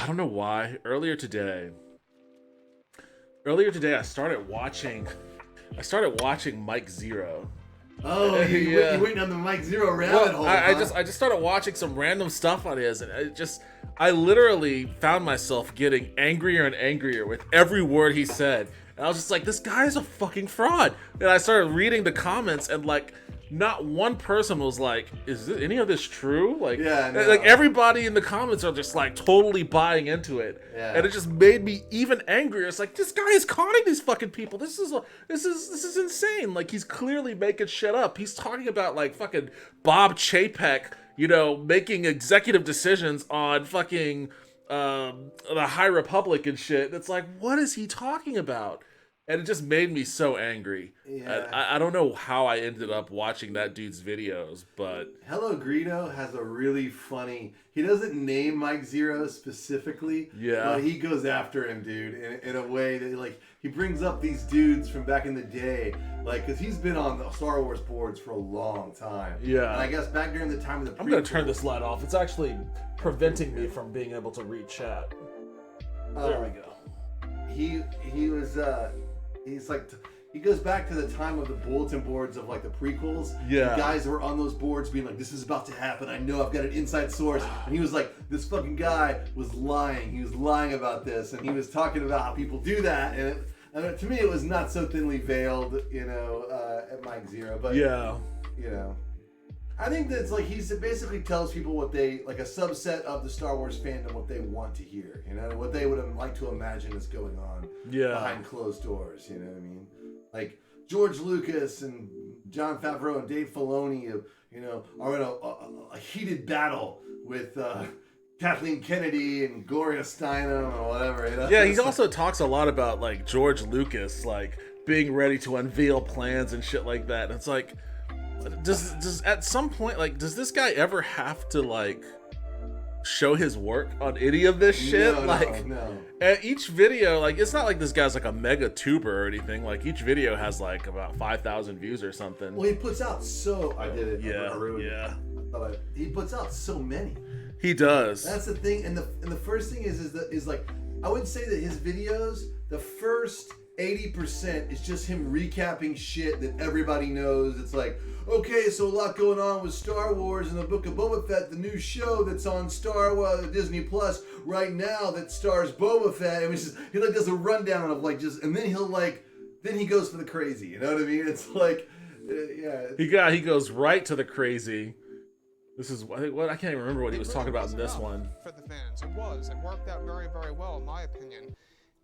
I don't know why. Earlier today, I started watching Mike Zero. Oh, you went down the Mike Zero rabbit hole. I just started watching some random stuff on his, and I literally found myself getting angrier and angrier with every word he said. And I was just like, this guy is a fucking fraud. And I started reading the comments, and like, not one person was like, is any of this true? Like, yeah, no. Like everybody in the comments are just like totally buying into it. Yeah. And it just made me even angrier. It's like, this guy is conning these fucking people. This is insane. Like, he's clearly making shit up. He's talking about like fucking Bob Chapek, making executive decisions on fucking the High Republic and shit. And it's like, what is he talking about? And it just made me so angry. Yeah. I don't know how I ended up watching that dude's videos, but... Hello Greedo has a really funny... He doesn't name Mike Zero specifically, but he goes after him, dude, in a way that, like, he brings up these dudes from back in the day, like, because he's been on the Star Wars boards for a long time. Yeah. And I guess back during the time of the I'm going to turn this light off. It's actually preventing me from being able to read chat. There we go. He was... He's like, he goes back to the time of the bulletin boards of like the prequels. Yeah. The guys were on those boards being like, this is about to happen. I know, I've got an inside source. And he was like, this fucking guy was lying. He was lying about this. And he was talking about how people do that. And to me, it was not so thinly veiled, at Mike Zero. But, I think that's like, he basically tells people what they, like a subset of the Star Wars fandom, what they want to hear, what they would like to imagine is going on behind closed doors, you know what I mean? Like George Lucas and Jon Favreau and Dave Filoni, are in a heated battle with Kathleen Kennedy and Gloria Steinem or whatever. Yeah, he also talks a lot about like George Lucas, like being ready to unveil plans and shit like that. And it's like, does at some point, like, does this guy ever have to like show his work on any of this shit? No. At each video, like, it's not like this guy's like a mega tuber or anything. Like, each video has like about 5,000 views or something. Well, he puts out I did it. Yeah. He puts out so many. He does. That's the thing, and the first thing is like, I would say that his videos, the first 80% is just him recapping shit that everybody knows. It's like, okay, so a lot going on with Star Wars and the Book of Boba Fett, the new show that's on Disney Plus right now that stars Boba Fett. And he like does a rundown of like and then then he goes for the crazy. You know what I mean? It's like, yeah. He goes right to the crazy. This is I can't even remember what he was talking about in this one. For the fans, it worked out very, very well in my opinion.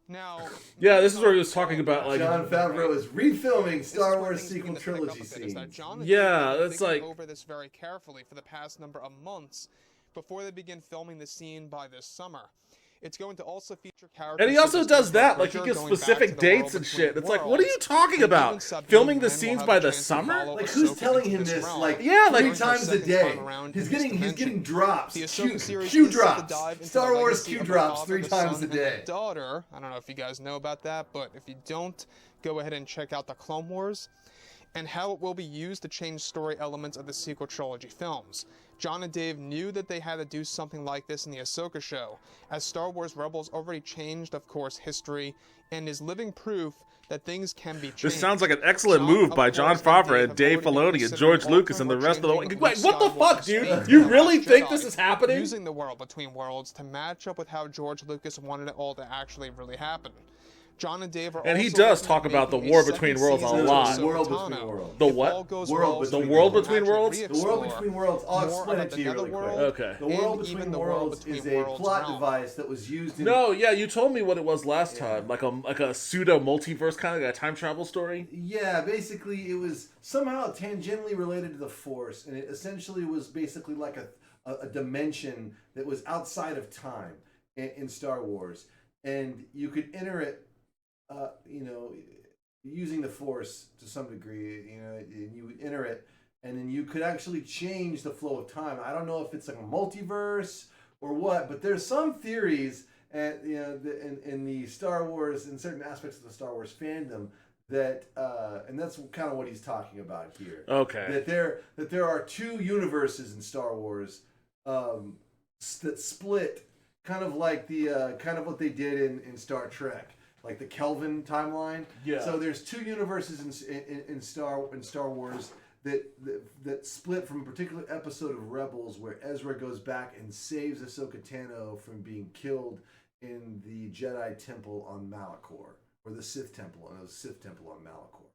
Now, yeah, this is where he was talking about like Jon Favreau is refilming Star Wars sequel trilogy scenes. Yeah, that's like over this very carefully for the past number of months before they begin filming the scene by this summer. It's going to also feature characters. And he also does that, like he gives specific dates and shit. It's like, what are you talking about? Filming the scenes by the summer? Like, who's telling him this? Like, three times a day. He's getting drops. Q drops. Star Wars Q drops 3 times a day. Daughter, I don't know if you guys know about that, but if you don't, go ahead and check out the Clone Wars and how it will be used to change story elements of the sequel trilogy films. John and Dave knew that they had to do something like this in the Ahsoka show, as Star Wars Rebels already changed, of course, history, and is living proof that things can be changed. This sounds like an excellent move by Jon Favreau and Dave Filoni and George Lucas and the rest of the... Wait, what the fuck, dude? You really think this is happening? Using the world between worlds to match up with how George Lucas wanted it all to actually really happen. John and Dave are and he does talk about the war between worlds a lot. The world between worlds. The what? The world between worlds? The world between worlds. I'll explain it to you really quick. Okay. The world between worlds is a plot device that was used in... No, yeah, you told me what it was last time. Like a pseudo multiverse kind of like a time travel story. Yeah, basically it was somehow tangentially related to the Force, and it essentially was basically like a dimension that was outside of time in Star Wars, and you could enter it. Using the Force to some degree, and you would enter it, and then you could actually change the flow of time. I don't know if it's like a multiverse or what, but there's some theories, in the Star Wars, in certain aspects of the Star Wars fandom, that, and that's kind of what he's talking about here. Okay. That there are 2 universes in Star Wars that split kind of like the kind of what they did in Star Trek, like the Kelvin timeline. Yeah. So there's two universes in Star Wars that split from a particular episode of Rebels where Ezra goes back and saves Ahsoka Tano from being killed in the Jedi Temple on Malachor, or the Sith Temple on Malachor.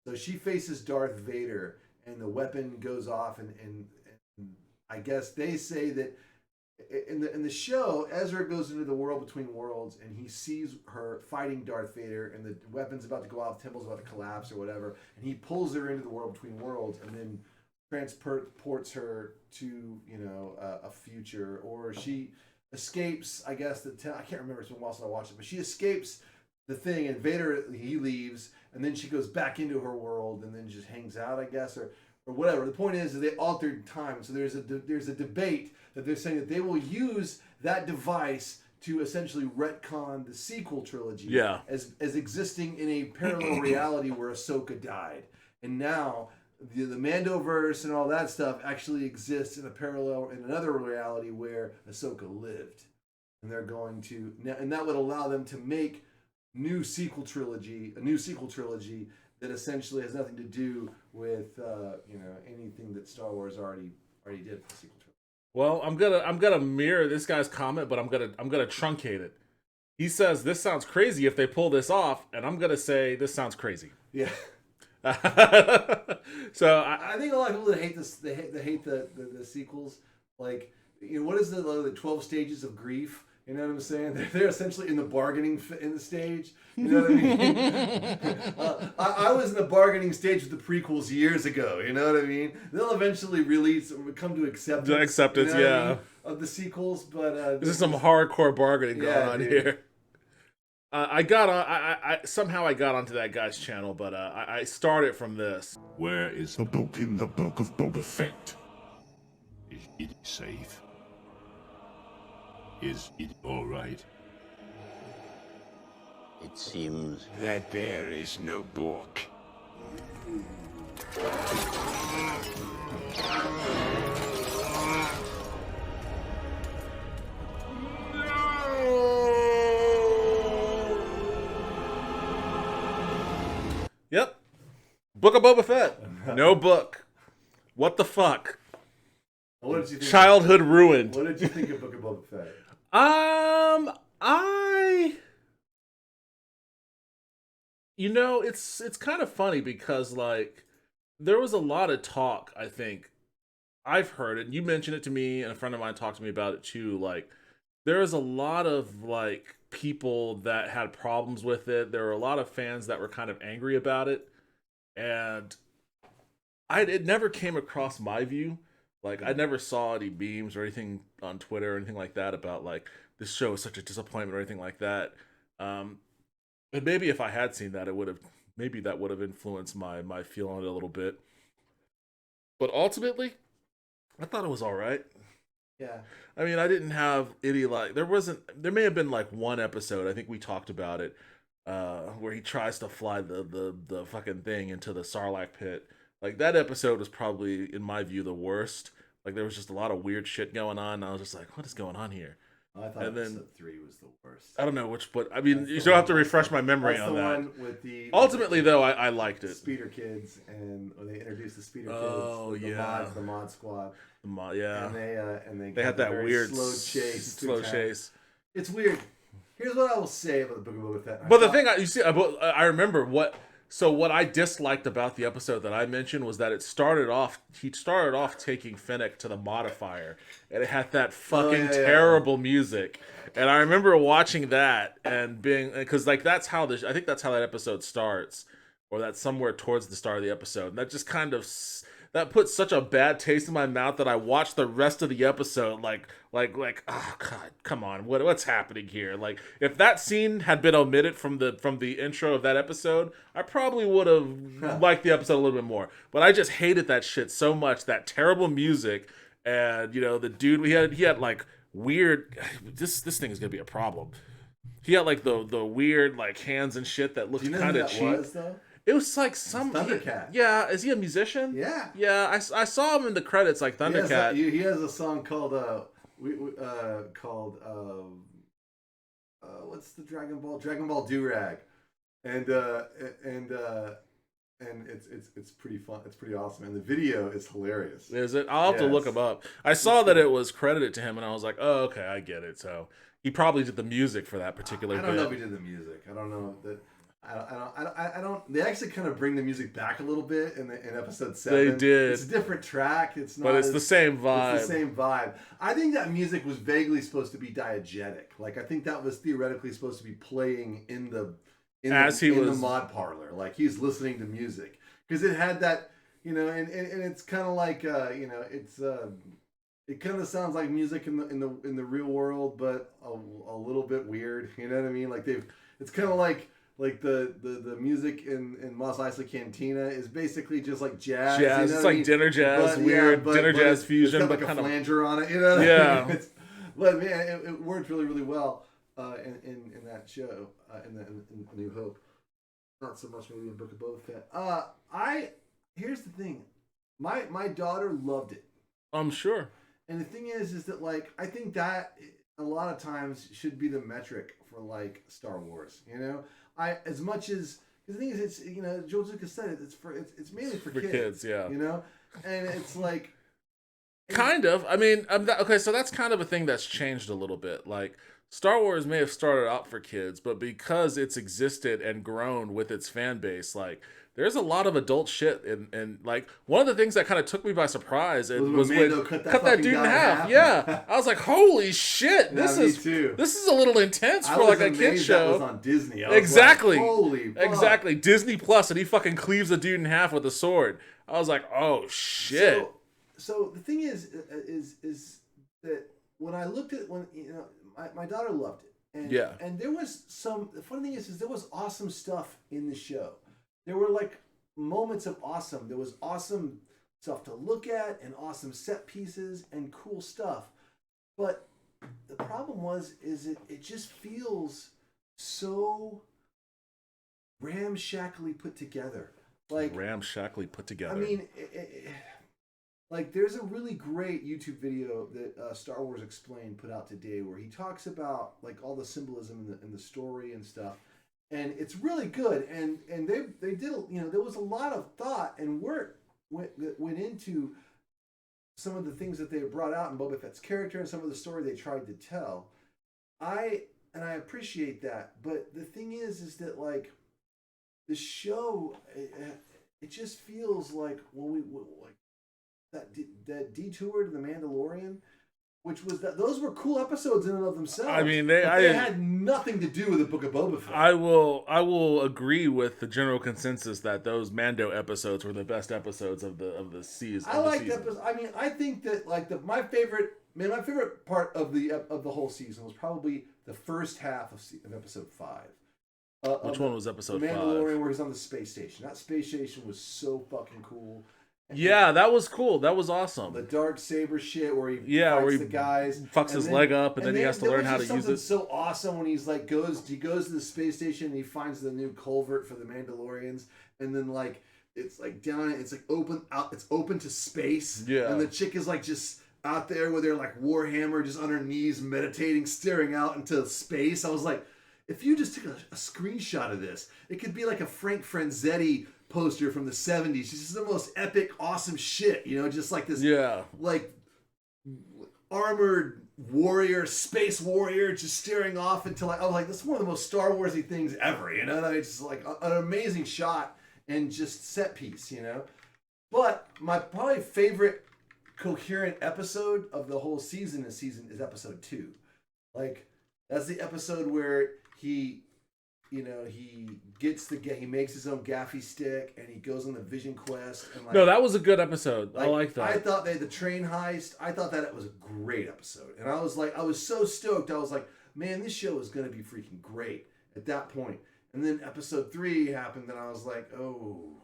So she faces Darth Vader, and the weapon goes off, and I guess they say that in the show, Ezra goes into the world between worlds, and he sees her fighting Darth Vader, and the weapon's about to go off, the temple's about to collapse or whatever, and he pulls her into the world between worlds, and then transports her to a future, or she escapes. I guess I can't remember. It's been a while since I watched it, but she escapes the thing, and Vader, he leaves, and then she goes back into her world, and then just hangs out, I guess, or whatever. The point is that they altered time, so there's a debate that they're saying that they will use that device to essentially retcon the sequel trilogy as existing in a parallel reality where Ahsoka died, and now the Mandoverse and all that stuff actually exists in another reality where Ahsoka lived, and they're going to, and that would allow them to make a new sequel trilogy that essentially has nothing to do with anything that Star Wars already did for the sequel trilogy. Well, I'm gonna mirror this guy's comment, but I'm gonna truncate it. He says this sounds crazy if they pull this off, and I'm gonna say this sounds crazy. Yeah. So I think a lot of people that hate this, they hate the sequels. Like, what is the 12 stages of grief? You know what I'm saying? They're essentially in the bargaining in the stage. You know what I mean? I was in the bargaining stage with the prequels years ago. You know what I mean? They'll eventually come to acceptance. The acceptance, you know yeah. I mean, of the sequels, but this is some hardcore bargaining going on dude. here. I got on. I somehow I got onto that guy's channel, but I started from this. Where is the book in the Book of Boba Fett? Is it safe? Is it all right? It seems that there is no book. Yep. Book of Boba Fett. No book. What the fuck? what did you think? Childhood ruined. What did you think of Book of Boba Fett? It's kind of funny because like there was a lot of talk, I think. I've heard it, and you mentioned it to me, and a friend of mine talked to me about it too. Like there was a lot of like people that had problems with it. There were a lot of fans that were kind of angry about it, and it never came across my view. Like I never saw any memes or anything on Twitter or anything like that about like this show is such a disappointment or anything like that. And maybe if I had seen that, that would have influenced my feel on it a little bit. But ultimately, I thought it was all right. Yeah. I mean, I didn't have any there may have been like one episode, I think we talked about it, where he tries to fly the fucking thing into the Sarlacc pit. Like that episode was probably, in my view, the worst. Like there was just a lot of weird shit going on. And I was just like, what is going on here? I thought episode 3 was the worst. I don't know which, but I mean, you still have to refresh my memory on that. One with the ultimately, though, I liked it. Speeder Kids, and when they introduced the Speeder Kids, the mod squad. And they had that weird slow chase. Slow chase. It's weird. Here's what I will say about the Book of Boba Fett. But the thing I remember what I disliked about the episode that I mentioned was that he started off taking Fennec to the modifier, and it had that fucking terrible music. And I remember watching that and being, because like I think that's how that episode starts, or that's somewhere towards the start of the episode. And that just kind of that put such a bad taste in my mouth that I watched the rest of the episode like oh god, come on, what's happening here? Like if that scene had been omitted from the intro of that episode, I probably would have liked the episode a little bit more. But I just hated that shit so much, that terrible music, and the dude he had like weird, this thing is gonna be a problem. He had like the weird like hands and shit that looked kind of cheap. Was, though? It was like some Thundercat. Is he a musician? Yeah. Yeah, I saw him in the credits like Thundercat. He has a song called called what's the Dragon Ball Durag, and it's pretty fun. It's pretty awesome, and the video is hilarious. Is it? I'll have to look him up. I saw that it was credited to him, and I was like, oh, okay, I get it. So he probably did the music for that particular. I don't know if he did the music. I don't know that. I don't. They actually kind of bring the music back a little bit in episode 7. They did. It's a different track. It's not. But it's the same vibe. It's the same vibe. I think that music was vaguely supposed to be diegetic. Like I think that was theoretically supposed to be playing in the mod parlor. Like he's listening to music because it had that, and it's kind of like it's it kind of sounds like music in the real world, but a little bit weird. You know what I mean? Like it's kind of like the music in Mos Eisley Cantina is basically just like jazz. It's like dinner jazz, dinner jazz fusion, it's got like but a flanger on it. You know? Yeah. But man, it worked really, really well in that show in New Hope. Not so much maybe in Book of Boba Fett. Here's the thing, my daughter loved it. I'm sure. And the thing is that like I think that a lot of times should be the metric for like Star Wars. As much as the thing is, it's George Lucas said it. It's mainly for kids. Yeah. And it's like kind of. I mean, okay. So that's kind of a thing that's changed a little bit. Like Star Wars may have started out for kids, but because it's existed and grown with its fan base, like there's a lot of adult shit, and like one of the things that kind of took me by surprise was when cut that dude in half. Yeah, I was like, holy shit, this is a little intense for like a kid show. That was on Disney. Exactly. Like, holy fuck. Exactly. Disney Plus, and he fucking cleaves a dude in half with a sword. I was like, oh shit. So the thing is that when I looked at my daughter loved it, and there was the funny thing is there was awesome stuff in the show. There were like moments of awesome. There was awesome stuff to look at and awesome set pieces and cool stuff. But the problem is it just feels so ramshackly put together. Like ramshackly put together. I mean, like there's a really great YouTube video that Star Wars Explained put out today where he talks about like all the symbolism in the story and stuff. And it's really good, and they did there was a lot of thought and work that went into some of the things that they brought out in Boba Fett's character and some of the story they tried to tell. I appreciate that, but the thing is that like the show, it just feels like when we like that detour to the Mandalorian. Which was those were cool episodes in and of themselves. I mean, they had nothing to do with the Book of Boba Fett. I will agree with the general consensus that those Mando episodes were the best episodes of the season. I like episodes. I mean, I think that like my favorite part of the whole season was probably the first half of episode 5. Which one was episode 5? Mandalorian, where he's on the space station. That space station was so fucking cool. Yeah, that was cool. That was awesome. The dark saber shit where he fights the guys, fucks his leg up, and then he has to learn how to use it. So awesome when he's like goes to the space station and he finds the new culvert for the Mandalorians, and then like it's like down, it's like it's open to space. Yeah, and the chick is like just out there with her like warhammer, just on her knees, meditating, staring out into space. I was like, if you just took a screenshot of this, it could be like a Frank Franzetti poster from the 70s. It's just the most epic, awesome shit, just like this like armored warrior, space warrior just staring off until I was like, this is one of the most Star Warsy things ever, It's just like an amazing shot and just set piece, But my probably favorite coherent episode of the whole season is episode 2. Like that's the episode where he he makes his own gaffy stick and he goes on the Vision Quest. And like, no, that was a good episode. I like that. I thought the train heist. I thought that it was a great episode, and I was so stoked. I was like, man, this show is gonna be freaking great at that point. And then episode 3 happened, and I was like, oh,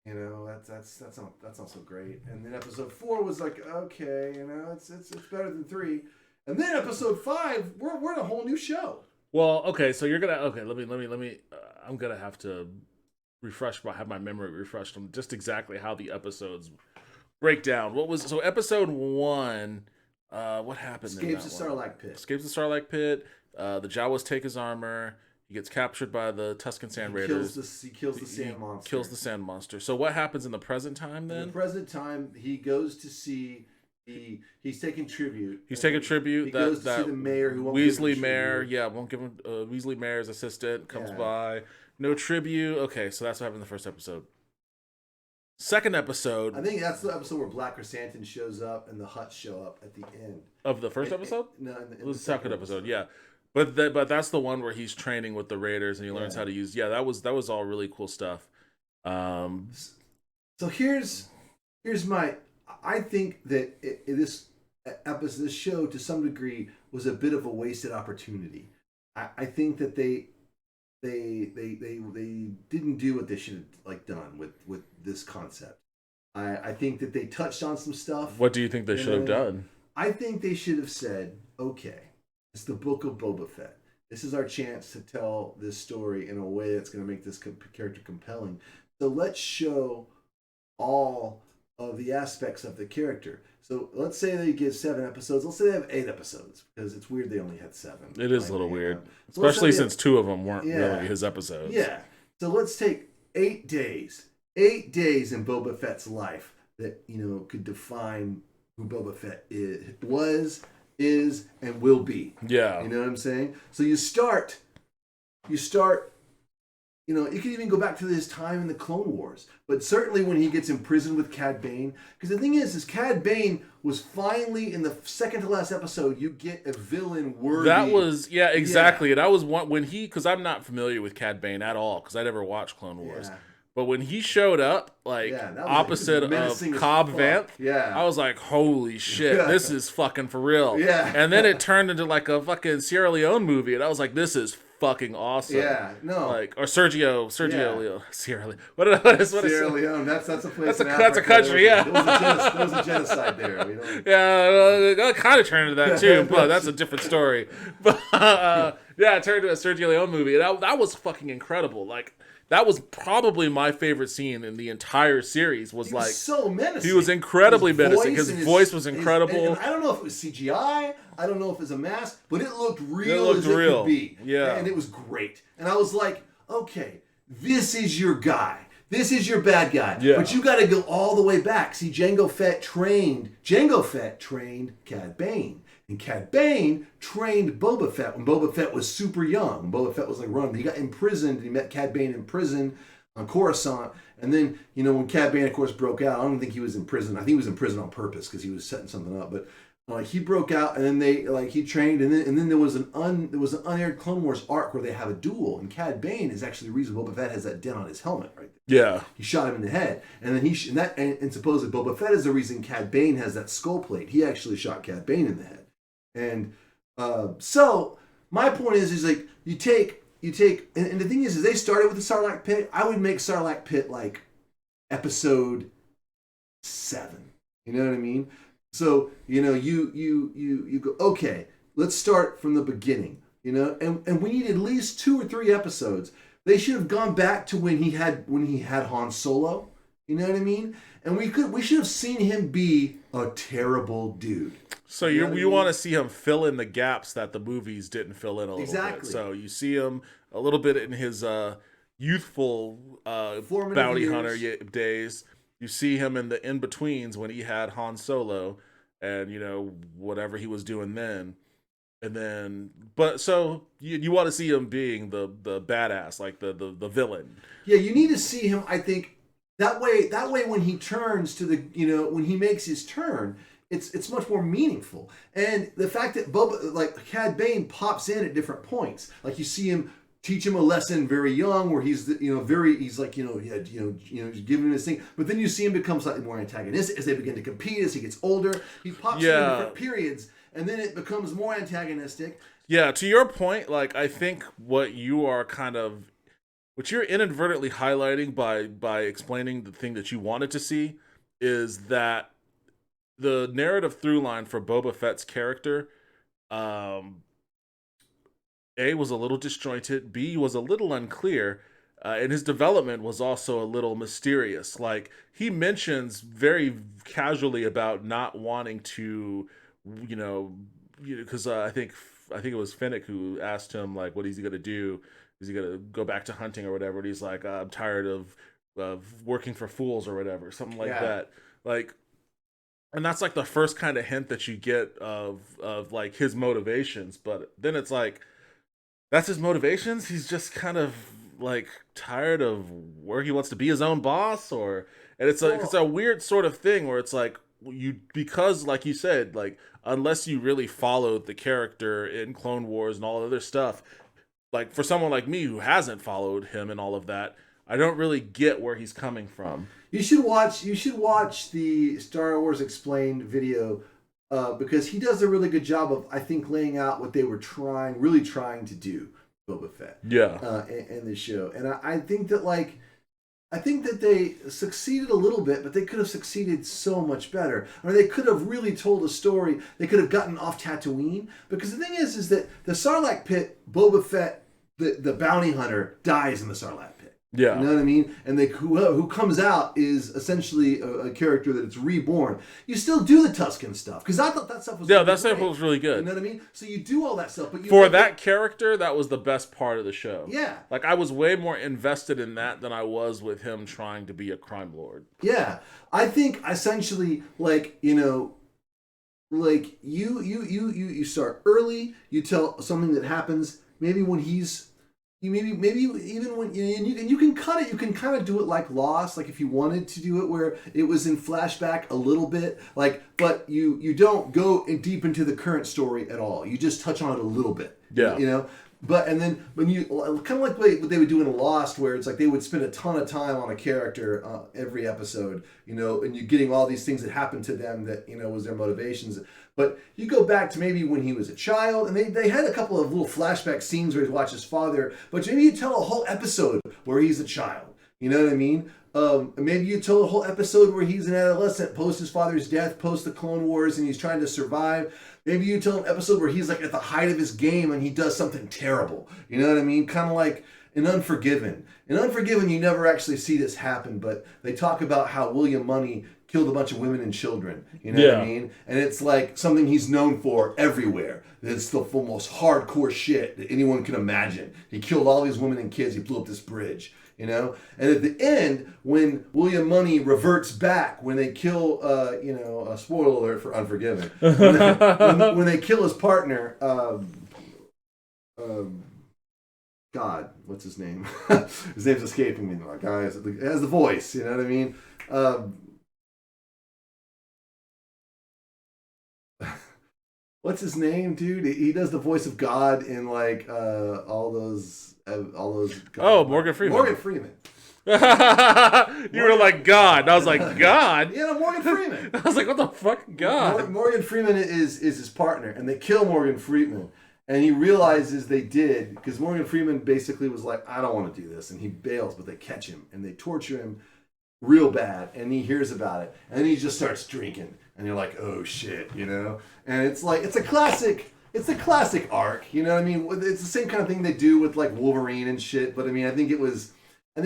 that's not so great. And then episode 4 was like, okay, it's better than 3. And then episode 5, we're in a whole new show. Well, okay, so you're gonna let me. I'm gonna have to have my memory refreshed on just exactly how the episodes break down. Episode 1 What happened in Escapes that the one? Sarlacc pit. Escapes the Sarlacc pit. The Jawas take his armor. He gets captured by the Tusken Sand Raiders. He kills the sand monster. Kills the sand monster. So what happens in the present time then? In the present time, he goes to see he's taking tribute. He's taking tribute. He goes to see the mayor who won't Weasley give him mayor, tribute. yeah, won't give him Weasley mayor's assistant comes Yeah. by. No tribute. Okay, so that's what happened in the first episode. Second episode I think that's the episode where Black Chrysanthemum shows up and the Hutts show up at the end. of the first episode? No, It was the second episode, yeah. But that's the one where he's training with the Raiders and he learns how to use. Yeah, that was all really cool stuff. So here's my. I think that this episode, this show, to some degree, was a bit of a wasted opportunity. I think that they didn't do what they should have done with this concept. I think that they touched on some stuff. What do you think they should have done? I think they should have said, okay, it's the Book of Boba Fett. This is our chance to tell this story in a way that's going to make this character compelling. So let's show all of the aspects of the character. So let's say they give 7 episodes. Let's say they have 8 episodes, because it's weird they only had 7. It is a little weird, So let's especially say since 2 of them weren't really his episodes. Yeah. So let's take 8 days. 8 days in Boba Fett's life that, could define who Boba Fett is, and will be. Yeah. You know what I'm saying? So you start, you can even go back to his time in the Clone Wars, but certainly when he gets imprisoned with Cad Bane, because the thing is Cad Bane was finally, in the second to last episode, you get a villain worthy. That was, exactly. And I was one because I'm not familiar with Cad Bane at all, because I never watched Clone Wars. Yeah. But when he showed up, opposite of Cobb Vanth, I was like, holy shit, this is fucking for real. Yeah. And then it turned into like a fucking Sierra Leone movie, and I was like, this is fucking awesome. Yeah, no. Or Sergio Leone. Sierra Leone. What is Sierra Leone, that's a place that's a country, yeah. There was a genocide there. Yeah, it kind of turned into that too, but that's a different story. But it turned into a Sergio Leone movie. And that was fucking incredible. That was probably my favorite scene in the entire series. Was so menacing. He was incredibly menacing. His voice was incredible. And I don't know if it was CGI. I don't know if it was a mask, but it looked real as it real. could be. Yeah, and it was great. And I was like, okay, this is your guy. This is your bad guy. Yeah. But you got to go all the way back. See, Jango Fett trained Cad Bane. And Cad Bane trained Boba Fett when Boba Fett was super young. Boba Fett was running. He got imprisoned. He met Cad Bane in prison on Coruscant. And then, when Cad Bane, of course, broke out, I don't think he was in prison. I think he was in prison on purpose because he was setting something up. But he broke out, and then he trained, and then there was an unaired Clone Wars arc where they have a duel, and Cad Bane is actually the reason Boba Fett has that dent on his helmet right there. Yeah, he shot him in the head, and then and supposedly Boba Fett is the reason Cad Bane has that skull plate. He actually shot Cad Bane in the head. And so my point is you take, and the thing is they started with the Sarlacc pit. I would make Sarlacc pit like episode 7. You know what I mean? So you go, okay, let's start from the beginning. And we need at least 2 or 3 episodes. They should have gone back to when he had Han Solo. You know what I mean? And we should have seen him be a terrible dude. So you want to see him fill in the gaps that the movies didn't fill in a little bit. So you see him a little bit in his youthful bounty hunter days. You see him in the in-betweens when he had Han Solo and, whatever he was doing then. And then, but so you want to see him being the badass, like the villain. Yeah, you need to see him, I think, that way when he turns to the, when he makes his turn, it's much more meaningful. And the fact that Cad Bane pops in at different points, like you see him teach him a lesson very young, where he's giving him this thing, but then you see him become slightly more antagonistic as they begin to compete, as he gets older. He pops in different periods, and then it becomes more antagonistic. Yeah, to your point, I think what you're inadvertently highlighting by explaining the thing that you wanted to see is that the narrative through line for Boba Fett's character, A, was a little disjointed, B, was a little unclear, and his development was also a little mysterious. He mentions very casually about not wanting to you know, because I think it was Finnick who asked him like, what is he gonna do? Is he gonna go back to hunting or whatever? And he's like, I'm tired of working for fools or whatever, something like Yeah. that. Like, and that's like the first kind of hint that you get of like his motivations. But then it's like that's his motivations. He's just kind of like tired of where he wants to be his own boss, or and it's a weird sort of thing where it's like you because like you said like unless you really followed the character in Clone Wars and all other stuff, like for someone like me who hasn't followed him and all of that, I don't really get where he's coming from. You should watch the Star Wars Explained video because he does a really good job of, I think, laying out what they were really trying to do, Boba Fett. Yeah. In the show, and I think that they succeeded a little bit, but they could have succeeded so much better. Or they could have really told a story. They could have gotten off Tatooine, because the thing is that the Sarlacc pit, Boba Fett, the bounty hunter, dies in the Sarlacc pit. Yeah. You know what I mean? And who comes out is essentially a character that it's reborn. You still do the Tusken stuff, because I thought that stuff was that stuff was really good. You know what I mean? So you do all that stuff, but for that character, that was the best part of the show. Yeah. Like I was way more invested in that than I was with him trying to be a crime lord. Yeah. I think essentially like, like you start early, you tell something that happens maybe when he's maybe even when and you can cut it, you can kind of do it like Lost, like if you wanted to do it where it was in flashback a little bit, like, but you don't go deep into the current story at all. You just touch on it a little bit. Yeah. But and then when you kind of like what they would do in Lost, where it's like they would spend a ton of time on a character every episode, and you're getting all these things that happen to them that was their motivations. But you go back to maybe when he was a child, and they had a couple of little flashback scenes where he watched his father. But maybe you tell a whole episode where he's a child. You know what I mean? Maybe you tell a whole episode where he's an adolescent, post his father's death, post the Clone Wars, and he's trying to survive. Maybe you tell an episode where he's like at the height of his game and he does something terrible. You know what I mean? Kind of like in Unforgiven. In Unforgiven, you never actually see this happen, but they talk about how William Money killed a bunch of women and children. You know what I mean? And it's like something he's known for everywhere. It's the most hardcore shit that anyone can imagine. He killed all these women and kids. He blew up this bridge. And at the end, when William Money reverts back, when they kill, spoiler alert for Unforgiven, when they kill his partner, God, what's his name? His name's escaping me. My guy has the voice. You know what I mean? What's his name, dude? He does the voice of God in like all those. Oh, Morgan Freeman. Morgan Freeman. You were like God. And I was like God. Yeah, no, Morgan Freeman. I was like, what the fuck, God? Morgan Freeman is his partner, and they kill Morgan Freeman, and he realizes they did because Morgan Freeman basically was like, I don't want to do this, and he bails, but they catch him and they torture him real bad, and he hears about it, and he just starts drinking, and you're like, oh shit, and it's like it's a classic arc, you know what I mean? It's the same kind of thing they do with like Wolverine and shit, but I mean, I think it was a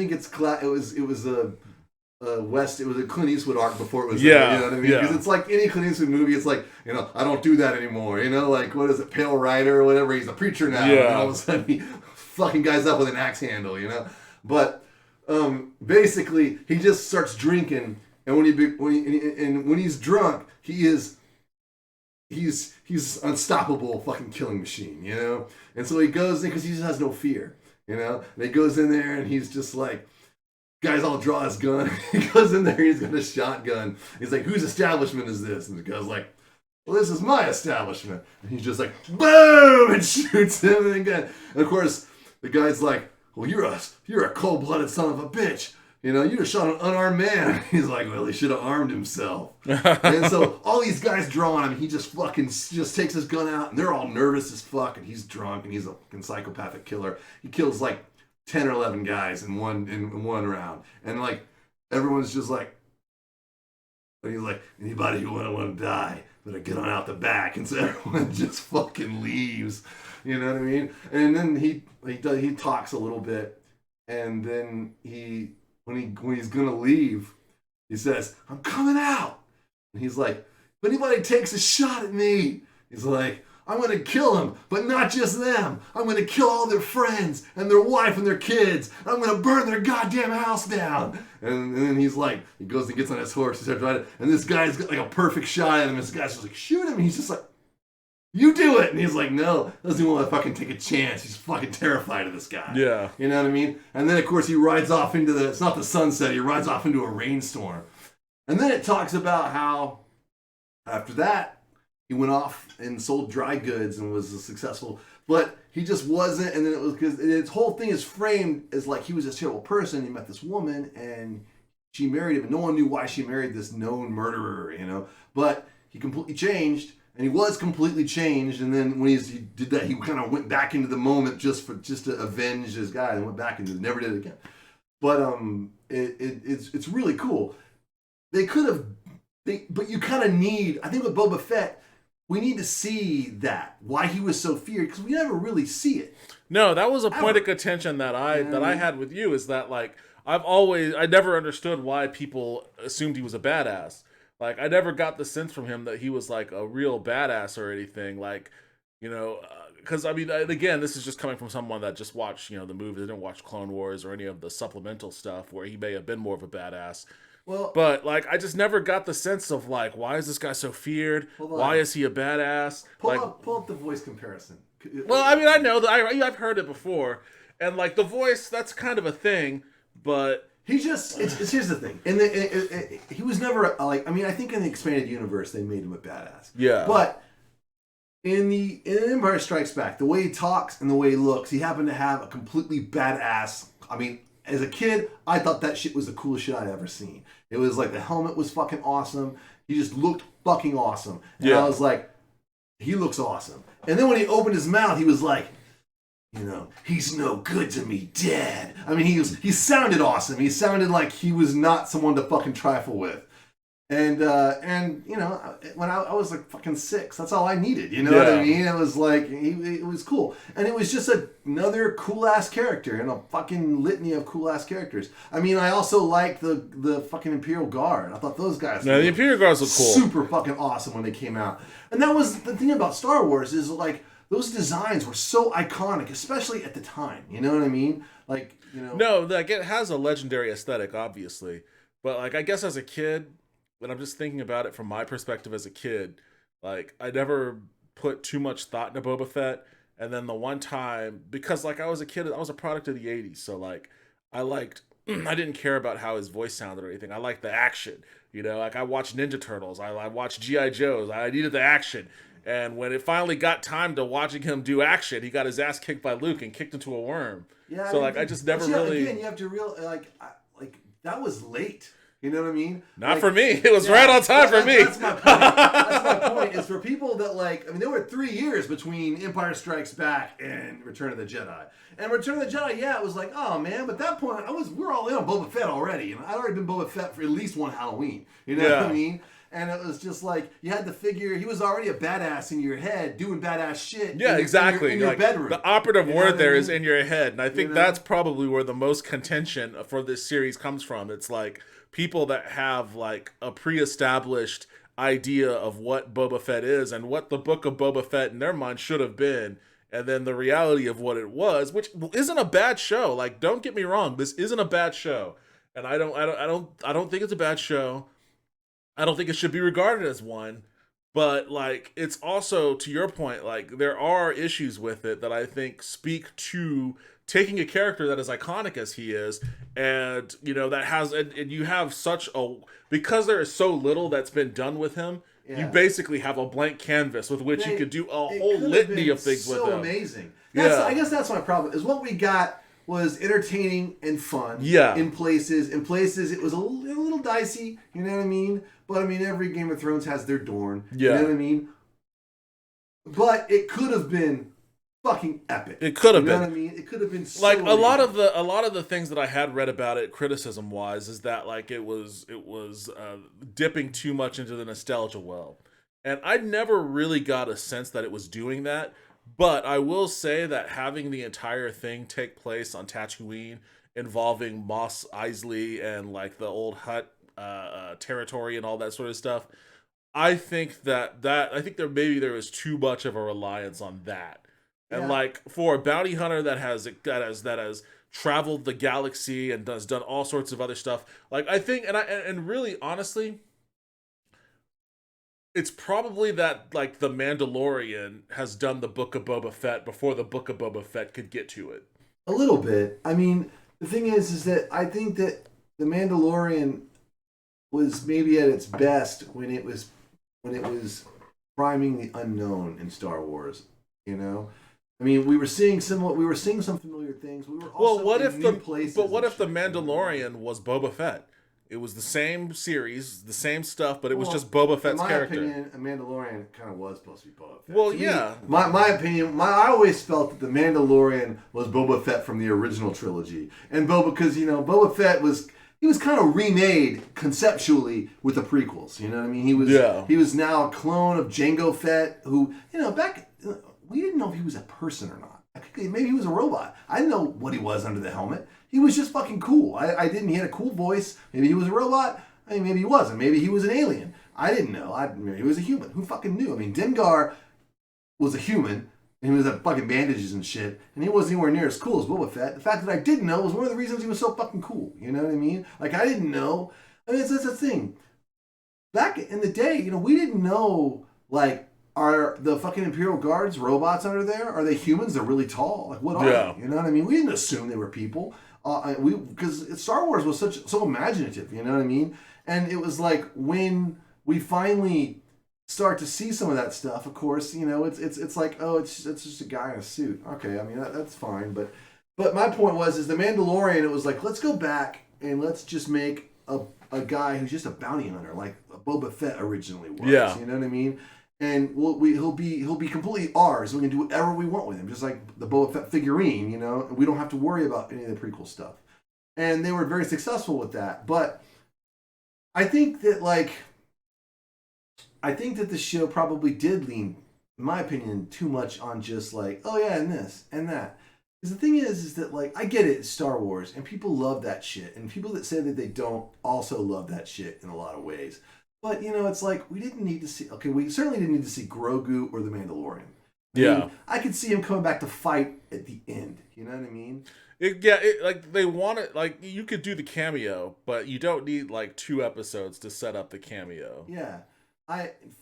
Clint Eastwood arc before it was, you know what I mean? Because it's like any Clint Eastwood movie, it's like, I don't do that anymore, like, what is it, Pale Rider or whatever, he's a preacher now, and all of a sudden he fucking guys up with an axe handle, but basically he just starts drinking, and when he's drunk, he's unstoppable fucking killing machine, and so he goes in because he just has no fear, and he goes in there and he's just like, guys all draw his gun. He goes in there, he's got a shotgun. He's like, whose establishment is this? And the guy's like, well, this is my establishment. And he's just like, boom, and shoots him. And of course, the guy's like, well, you're a cold-blooded son of a bitch. You just shot an unarmed man. He's like, well, he should have armed himself. And so all these guys draw on him. He just takes his gun out, and they're all nervous as fuck, and he's drunk, and he's a fucking psychopathic killer. He kills like 10 or 11 guys in one round. And like, everyone's just like, and he's like, anybody who want to die, better get on out the back. And so everyone just fucking leaves. You know what I mean? And then he talks a little bit, and then when he's gonna leave, he says, I'm coming out. And he's like, if anybody takes a shot at me, he's like, I'm going to kill them, but not just them. I'm going to kill all their friends and their wife and their kids. I'm going to burn their goddamn house down. And then he's like, he goes and gets on his horse, he starts riding, and this guy's got like a perfect shot at him. This guy's just like, shoot him. And he's just like, you do it. And he's like, no, doesn't even want to fucking take a chance. He's fucking terrified of this guy. Yeah. You know what I mean? And then, of course, he rides off into it's not the sunset, he rides off into a rainstorm. And then it talks about how after that, he went off and sold dry goods and was successful, but he just wasn't. And then it was because his whole thing is framed as like he was this terrible person. He met this woman and she married him, and no one knew why she married this known murderer, you know. But he completely changed, and he was completely changed. And then when he did that, he kind of went back into the moment just to avenge his guy, and went back into it, never did it again. But it's really cool. They could have, but you kind of need. I think with Boba Fett, we need to see that, why he was so feared, because we never really see it. No, that was a point of contention that I had with you, is that like I never understood why people assumed he was a badass. Like I never got the sense from him that he was like a real badass or anything. Like, you know, because I mean, again, this is just coming from someone that just watched, you know, the movies, didn't watch Clone Wars or any of the supplemental stuff where he may have been more of a badass. Well, but like I just never got the sense of like, why is this guy so feared? Why is he a badass? Pull up the voice comparison. Well, I mean, I know that I've heard it before, and like the voice, that's kind of a thing, but he just here's the thing. He was never like, I mean, I think in the expanded universe they made him a badass. Yeah. But in Empire Strikes Back, the way he talks and the way he looks, he happened to have a completely badass. I mean, as a kid, I thought that shit was the coolest shit I'd ever seen. It was like the helmet was fucking awesome. He just looked fucking awesome. And I was like, he looks awesome. And then when he opened his mouth, he was like, you know, he's no good to me, Dad. I mean, he sounded awesome. He sounded like he was not someone to fucking trifle with. And you know, when I was like fucking 6, that's all I needed. You know what I mean? It was like, it was cool. And it was just another cool-ass character in a fucking litany of cool-ass characters. I mean, I also liked the fucking Imperial Guard. I thought those guys the Imperial Guards were cool. Super fucking awesome when they came out. And that was the thing about Star Wars, is like, those designs were so iconic, especially at the time. You know what I mean? Like, you know. No, like it has a legendary aesthetic, obviously. But like, I guess as a kid, when I'm just thinking about it from my perspective as a kid, like I never put too much thought into Boba Fett. And then the one time, because like I was a kid, I was a product of the 80s. So like I didn't care about how his voice sounded or anything. I liked the action. You know, like I watched Ninja Turtles. I watched G.I. Joes. I needed the action. And when it finally got time to watching him do action, he got his ass kicked by Luke and kicked into a worm. Yeah. So like I just never really. Again, you have to like that was late. You know what I mean? Not for me. It was right on time for me. That's my point. That's my point. Is for people that like. I mean, there were 3 years between Empire Strikes Back and Return of the Jedi. And Return of the Jedi, yeah, it was like, oh man. But at that point, we were all in on Boba Fett already, and I'd already been Boba Fett for at least one Halloween. You know what I mean? And it was just like, you had to figure, he was already a badass in your head, doing badass shit. Yeah, exactly. In your bedroom. The operative word there is in your head. And I think that's probably where the most contention for this series comes from. It's like people that have like a pre-established idea of what Boba Fett is and what the Book of Boba Fett in their mind should have been. And then the reality of what it was, which isn't a bad show. Like, don't get me wrong. This isn't a bad show. And I don't think it's a bad show. I don't think it should be regarded as one, but like it's also, to your point, like there are issues with it that I think speak to taking a character that is iconic as he is, and you know that has and you have such a, because there is so little that's been done with him. You basically have a blank canvas with which you could do a whole litany of things with him. So amazing. I guess that's my problem. Is what we got was entertaining and fun. Yeah. In places it was a little dicey. You know what I mean? But I mean, every Game of Thrones has their Dorne. Yeah. You know what I mean? But it could have been fucking epic. It could have been. You know what I mean? It could have been so like a lot amazing. of the things that I had read about it criticism wise is that like it was dipping too much into the nostalgia well. And I never really got a sense that it was doing that. But I will say that having the entire thing take place on Tatooine, involving Mos Eisley and like the old Hutt territory and all that sort of stuff, I think I think there was too much of a reliance on that. And Yeah. like for a bounty hunter that has traveled the galaxy and has done all sorts of other stuff, like I think and really honestly, it's probably that like the Mandalorian has done the Book of Boba Fett before the Book of Boba Fett could get to it. A little bit. I mean, the thing is that I think that the Mandalorian was maybe at its best when it was priming the unknown in Star Wars. You know, I mean, we were seeing some familiar things. We were also Well, what in if new places. but what and if the shit, Mandalorian was Boba Fett? It was the same series, the same stuff, but it was Well, just Boba Fett's in my character. opinion, a Mandalorian kind of was supposed to be Boba Fett. Well, To me, yeah. my opinion, I always felt that the Mandalorian was Boba Fett from the original trilogy, and because Boba Fett was kind of remade conceptually with the prequels. You know what I mean? He was now a clone of Jango Fett, who back we didn't know if he was a person or not. Maybe he was a robot. I didn't know what he was under the helmet. He was just fucking cool. I didn't. He had a cool voice. Maybe he was a robot. I mean, maybe he wasn't. Maybe he was an alien. I didn't know. Maybe he was a human. Who fucking knew? I mean, Dengar was a human, and he was at fucking bandages and shit, and he wasn't anywhere near as cool as Boba Fett. The fact that I didn't know was one of the reasons he was so fucking cool. You know what I mean? Like, I didn't know. I mean, that's the thing. Back in the day, we didn't know, like, are the fucking Imperial Guards robots under there? Are they humans? They're really tall. Like, what are they? You know what I mean? We didn't assume they were people. Because Star Wars was so imaginative, you know what I mean? And it was like when we finally start to see some of that stuff, of course, it's like, oh, it's just a guy in a suit. Okay, I mean that's fine, but my point is the Mandalorian. It was like, let's go back and let's just make a guy who's just a bounty hunter, like Boba Fett originally was. Yeah. You know what I mean? And he'll be completely ours. We can do whatever we want with him, just like the Boba Fett figurine, and we don't have to worry about any of the prequel stuff. And they were very successful with that. But I think that the show probably did lean, in my opinion, too much on just like, oh yeah, and this and that. Because the thing is that like I get it, it's Star Wars, and people love that shit, and people that say that they don't also love that shit in a lot of ways. But, it's like, we didn't need to see... Okay, we certainly didn't need to see Grogu or the Mandalorian. I mean, I could see him coming back to fight at the end. You know what I mean? They want it... Like, you could do the cameo, but you don't need, like, 2 episodes to set up the cameo. Yeah.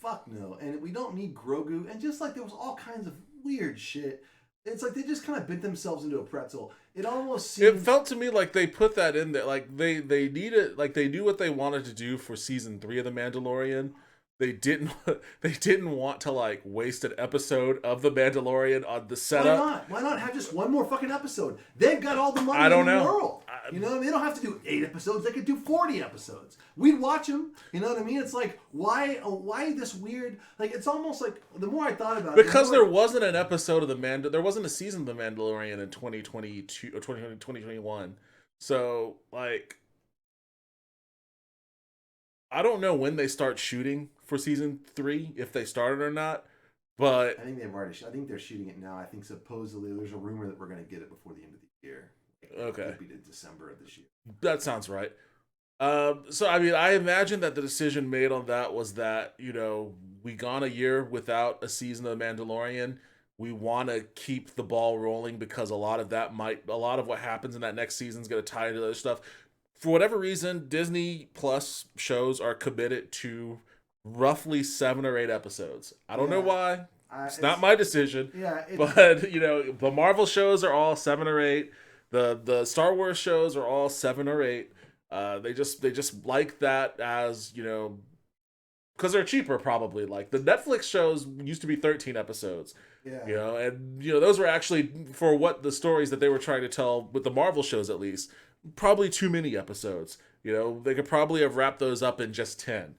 Fuck no. And we don't need Grogu. And just like there was all kinds of weird shit... It's like they just kind of bent themselves into a pretzel. It almost seemed... It felt to me like they put that in there. Like, they needed... Like, they knew what they wanted to do for Season 3 of The Mandalorian. They didn't want to, like, waste an episode of The Mandalorian on the setup. Why not have just one more fucking episode? They've got all the money in the world. They don't have to do 8 episodes. They could do 40 episodes. We'd watch them. You know what I mean? It's like, why this weird... Like, it's almost like, the more I thought about it... Because there wasn't an episode of there wasn't a season of The Mandalorian in 2022 or 2021. So, like... I don't know when they start shooting for season 3, if they started or not, but I think they've already. I think they're shooting it now. I think supposedly there's a rumor that we're going to get it before the end of the year. Okay, it could be December of this year. That sounds right. So I mean, I imagine that the decision made on that was that we gone a year without a season of Mandalorian. We want to keep the ball rolling because a lot of what happens in that next season is going to tie into other stuff. For whatever reason, Disney Plus shows are committed to roughly 7 or 8 episodes. I don't know why. It's not my decision. Yeah, but the Marvel shows are all 7 or 8. The Star Wars shows are all 7 or 8. They just like that as because they're cheaper probably. Like the Netflix shows used to be 13 episodes. Yeah. And those were actually for what the stories that they were trying to tell with the Marvel shows at least. Probably too many episodes. They could probably have wrapped those up in just 10.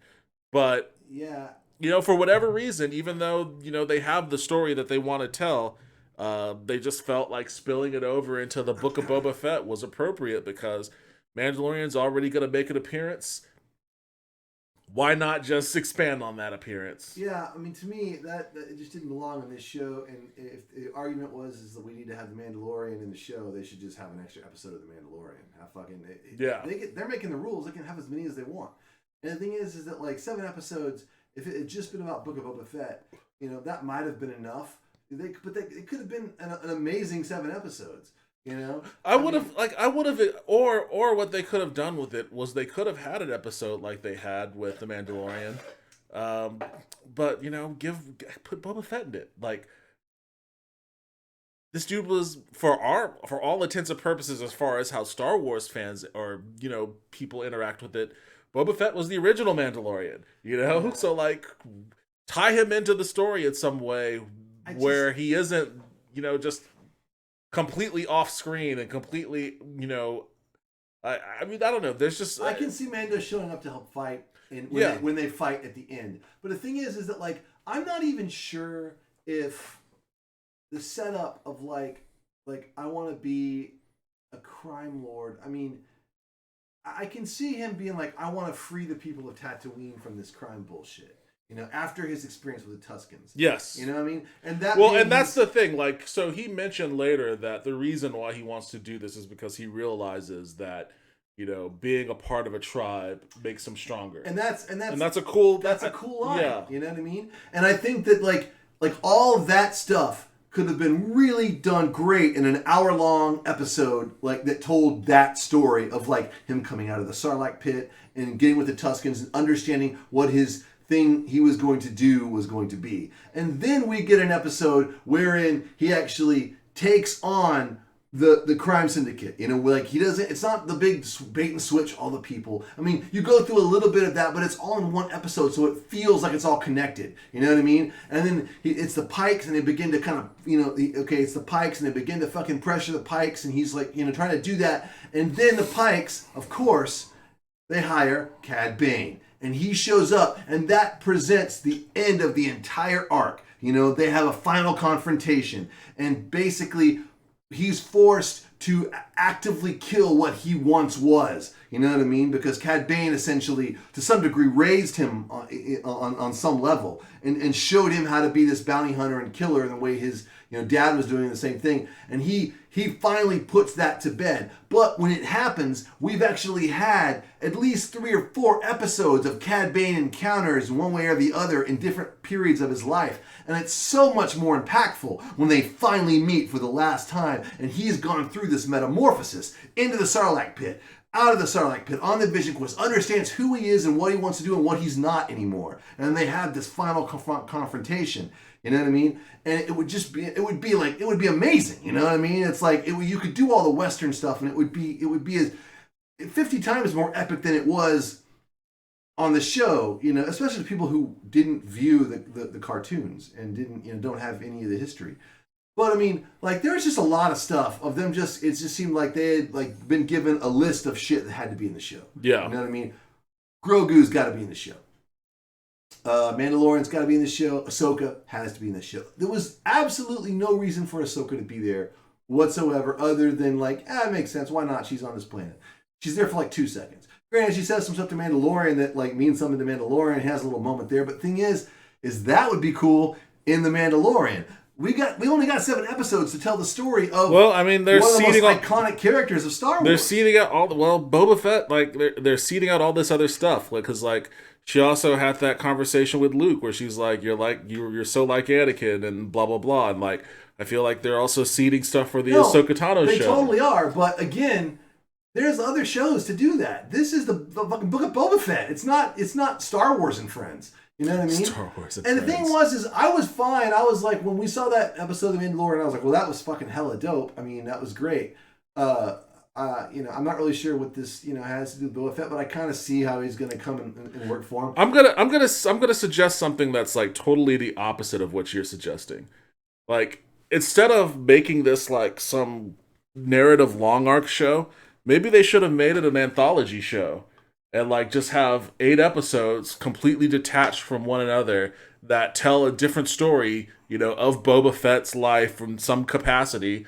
But for whatever reason, even though they have the story that they want to tell, they just felt like spilling it over into the Book of Boba Fett was appropriate because Mandalorian's already going to make an appearance. Why not just expand on that appearance? Yeah, I mean, to me, that it just didn't belong on this show. And if the argument is that we need to have the Mandalorian in the show, they should just have an extra episode of the Mandalorian. They're making the rules. They can have as many as they want. And the thing is that like 7 episodes, if it had just been about Book of Boba Fett, that might have been enough. It could have been an amazing 7 episodes. I would have, or what they could have done with it was they could have had an episode like they had with The Mandalorian, but put Boba Fett in it. Like, this dude was, for all intents and purposes, as far as how Star Wars fans or people interact with it, Boba Fett was the original Mandalorian. So like, tie him into the story in some way where he isn't just completely off screen and completely, I mean, I don't know. There's just I can see Mando showing up to help fight when they fight at the end. But the thing is that like I'm not even sure if the setup of like I want to be a crime lord. I mean, I can see him being like, I want to free the people of Tatooine from this crime bullshit. After his experience with the Tuskens. Yes. You know what I mean? And that's the thing. Like, so he mentioned later that the reason why he wants to do this is because he realizes that, being a part of a tribe makes him stronger. And that's a cool line. Yeah. You know what I mean? And I think that like all of that stuff could have been really done great in an hour-long episode like that told that story of like him coming out of the Sarlacc pit and getting with the Tuskens and understanding what his thing he was going to do was going to be. And then we get an episode wherein he actually takes on the crime syndicate. Like he doesn't, it's not the big bait and switch all the people. I mean, you go through a little bit of that, but it's all in one episode, so it feels like it's all connected. You know what I mean? And then it's the Pikes, and they begin to kind of, it's the Pikes, and they begin to fucking pressure the Pikes, and he's like, trying to do that. And then the Pikes, of course, they hire Cad Bane. And he shows up, and that presents the end of the entire arc. They have a final confrontation, and basically he's forced to actively kill what he once was. You know what I mean? Because Cad Bane essentially, to some degree, raised him on some level and showed him how to be this bounty hunter and killer in the way his dad was doing the same thing. And he finally puts that to bed. But when it happens, we've actually had at least 3 or 4 episodes of Cad Bane encounters one way or the other in different periods of his life. And it's so much more impactful when they finally meet for the last time and he's gone through this metamorphosis into the Sarlacc pit, out of the Sarlacc pit, on the Vision Quest, understands who he is and what he wants to do and what he's not anymore. And they have this final confrontation. You know what I mean? And it would be amazing. You know what I mean? It's like you could do all the Western stuff, and it would be as 50 times more epic than it was on the show. Especially the people who didn't view the cartoons and didn't don't have any of the history. But I mean, like there's just a lot of stuff of them. It just seemed like they had like been given a list of shit that had to be in the show. Yeah, you know what I mean? Grogu's got to be in the show. Mandalorian's got to be in the show. Ahsoka has to be in the show. There was absolutely no reason for Ahsoka to be there whatsoever, other than like, it makes sense. Why not? She's on this planet. She's there for like 2 seconds. Granted, she says some stuff to Mandalorian that like means something to Mandalorian. Has a little moment there. But the thing is that would be cool in the Mandalorian. We only got 7 episodes to tell the story of. Well, I mean, they're one of the most seeding iconic characters of Star Wars. They're seeding out Boba Fett. Like they're seeding out all this other stuff. Like because like. She also had that conversation with Luke where she's like, you're so like Anakin and blah, blah, blah. And like, I feel like they're also seeding stuff for the Ahsoka Tano show. They totally are. But again, there's other shows to do that. This is the fucking Book of Boba Fett. It's not Star Wars and Friends. You know what I mean? Star Wars and Friends. The thing was I was fine. I was like, when we saw that episode of The Mandalorian, I was like, well, that was fucking hella dope. I mean, that was great. I'm not really sure what this, has to do with Boba Fett, but I kind of see how he's going to come and work for him. I'm gonna suggest something that's like totally the opposite of what you're suggesting. Like instead of making this like some narrative long arc show, maybe they should have made it an anthology show and like just have 8 episodes completely detached from one another that tell a different story, of Boba Fett's life from some capacity.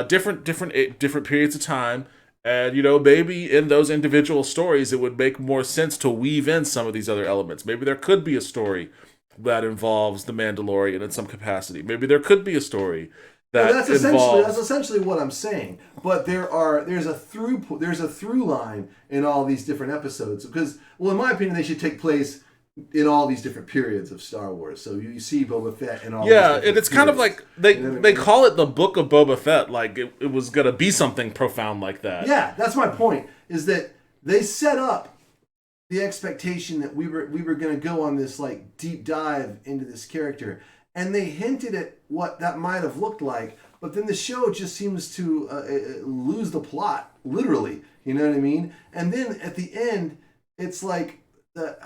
Different periods of time, and maybe in those individual stories it would make more sense to weave in some of these other elements. Maybe there could be a story that involves the Mandalorian in some capacity. Maybe there could be a story that that's essentially what I'm saying. But there's a through line in all these different episodes because, well, in my opinion, they should take place in all these different periods of Star Wars. So you see Boba Fett in all Yeah, these and it's kind of like they call it the Book of Boba Fett, like it was gonna be something profound like that. Yeah, that's my point. Is that they set up the expectation that we were going to go on this like deep dive into this character, and they hinted at what that might have looked like, but then the show just seems to lose the plot, literally. You know what I mean? And then at the end, it's like the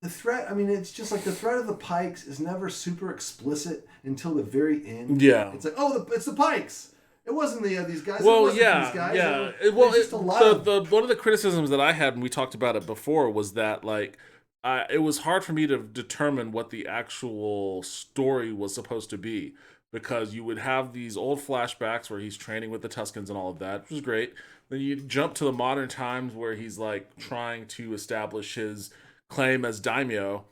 threat. I mean, it's just like the threat of the Pikes is never super explicit until the very end. Yeah, it's like, oh, it's the Pikes. It wasn't these guys. Well, these guys. One of the criticisms that I had when we talked about it before was that like it was hard for me to determine what the actual story was supposed to be, because you would have these old flashbacks where he's training with the Tuskens and all of that, which was great. Then you jump to the modern times where he's like trying to establish his claim as daimyo,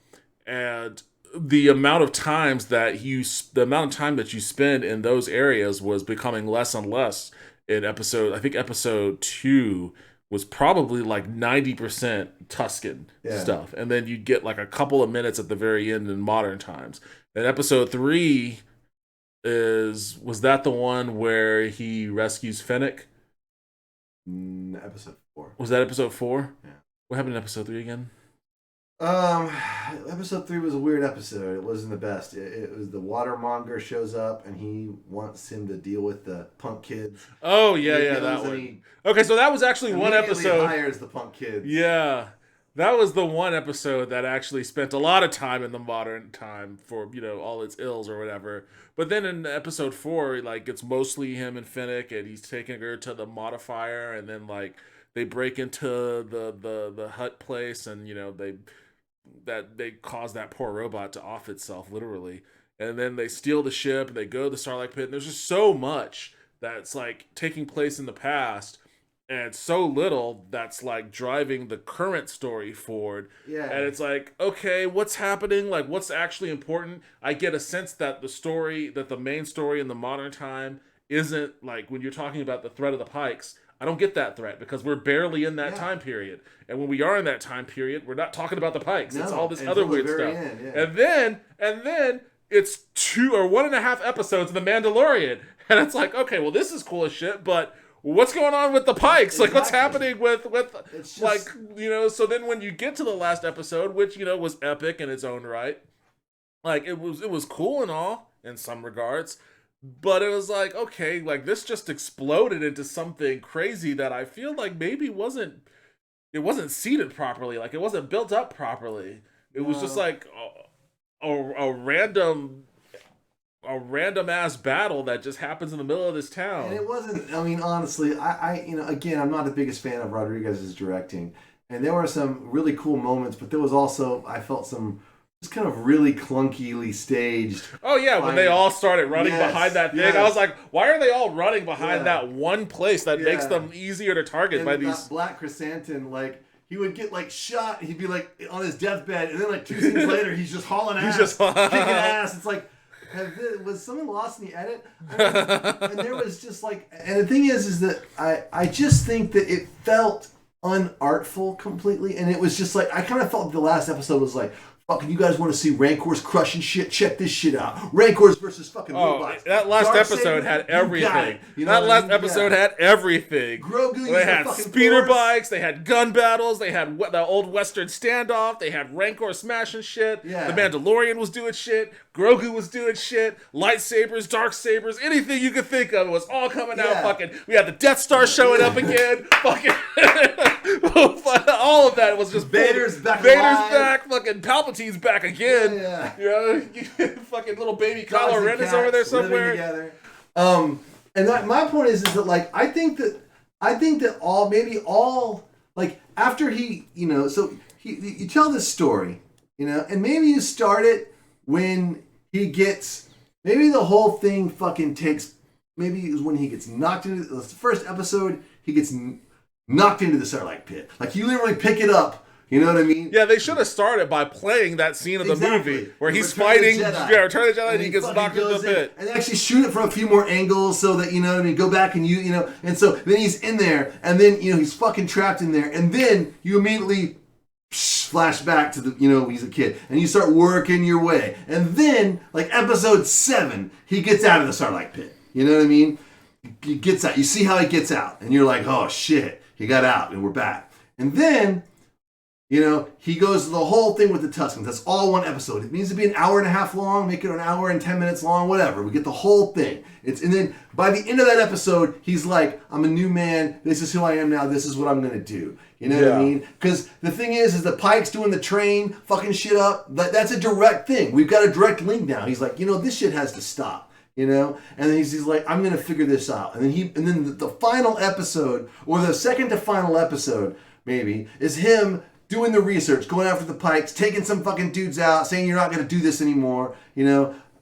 and the amount of time that you spend in those areas was becoming less and less in episode. I think episode 2 was probably like 90% Tusken stuff, and then you'd get like a couple of minutes at the very end in modern times. And episode 3 was that the one where he rescues Fennec? Episode 4. Was that episode 4? Yeah. What happened in episode 3 again? Episode 3 was a weird episode. It wasn't the best. It was the watermonger shows up and he wants him to deal with the punk kids. Oh yeah, that one. Okay, so that was actually one episode. Hires the punk kids. Yeah, that was the one episode that actually spent a lot of time in the modern time for all its ills or whatever. But then in episode 4, like it's mostly him and Fennec, and he's taking her to the modifier, and then like they break into the hut place, and they cause that poor robot to off itself, literally. And then they steal the ship, and they go to the Starlight Pit, and there's just so much that's like taking place in the past, and so little that's like driving the current story forward. Yeah. And it's like, okay, what's happening? Like, what's actually important? I get a sense that the main story in the modern time isn't like when you're talking about the threat of the Pikes. I don't get that threat because we're barely in that time period. And when we are in that time period, we're not talking about the Pikes. It's all this other weird stuff. And then it's 2 or 1.5 episodes of The Mandalorian. And it's like, okay, well, this is cool as shit, but what's going on with the Pikes? Like, what's happening with just, like, so then when you get to the last episode, which, was epic in its own right, like, it was cool and all in some regards, but it was like, okay, like this just exploded into something crazy that I feel like maybe wasn't seeded properly. Like it wasn't built up properly. It was just like a random ass battle that just happens in the middle of this town. And it wasn't, I mean, honestly, I again, I'm not the biggest fan of Rodriguez's directing. And there were some really cool moments, but there was also, I felt some just kind of really clunkily staged. Oh yeah, when they all started running behind that thing, I was like, why are they all running behind that one place that makes them easier to target by these? Black Chrysanthemum, like he would get like shot, he'd be like on his deathbed, and then like 2 scenes later, he's just hauling ass, kicking ass. It's like, was someone lost in the edit? And there was just like, and the thing is that I just think that it felt unartful completely, and it was just like I kind of felt the last episode was like, fucking, you guys want to see Rancors crushing shit? Check this shit out. Rancors versus fucking robots. That last episode had everything. That last episode had everything. Grogu, they had speeder bikes, they had gun battles, they had the old Western standoff, they had Rancor smashing shit. Yeah. The Mandalorian was doing shit. Grogu was doing shit. Lightsabers, dark sabers, anything you could think of was all coming out. Fucking, we had the Death Star showing up again. Fucking, all of that was just Vader's back. Fucking Palpatine's back again. Fucking little baby Kylo Ren is over there somewhere. Together. And my point is that like I think that all like after he so you tell this story and maybe you start it when he gets maybe the whole thing fucking takes maybe it was when he gets knocked into the first episode he gets knocked into the Starlight Pit, like you literally pick it up. You know what I mean? Yeah, they should have started by playing that scene of the movie where he's fighting Return of the Jedi and he gets knocked into the pit. And actually shoot it from a few more angles so that, you know what I mean, go back and and so then he's in there and then, he's fucking trapped in there and then you immediately flashback to he's a kid, and you start working your way, and then like episode 7, he gets out of the Starlight Pit. You know what I mean? He gets out. You see how he gets out, and you're like, oh shit, he got out, and we're back. And then, he goes to the whole thing with the Tuscans. That's all one episode. It needs to be an hour and a half long, make it an hour and 10 minutes long, whatever. We get the whole thing. And then by the end of that episode, he's like, I'm a new man. This is who I am now. This is what I'm going to do. You know what I mean? Because the thing is the Pike's doing the train, fucking shit up. That's a direct thing. We've got a direct link now. He's like, this shit has to stop. And then he's like, I'm going to figure this out. And then the final episode, or the second to final episode, maybe, is him doing the research, going after the Pikes, taking some fucking dudes out, saying you're not going to do this anymore,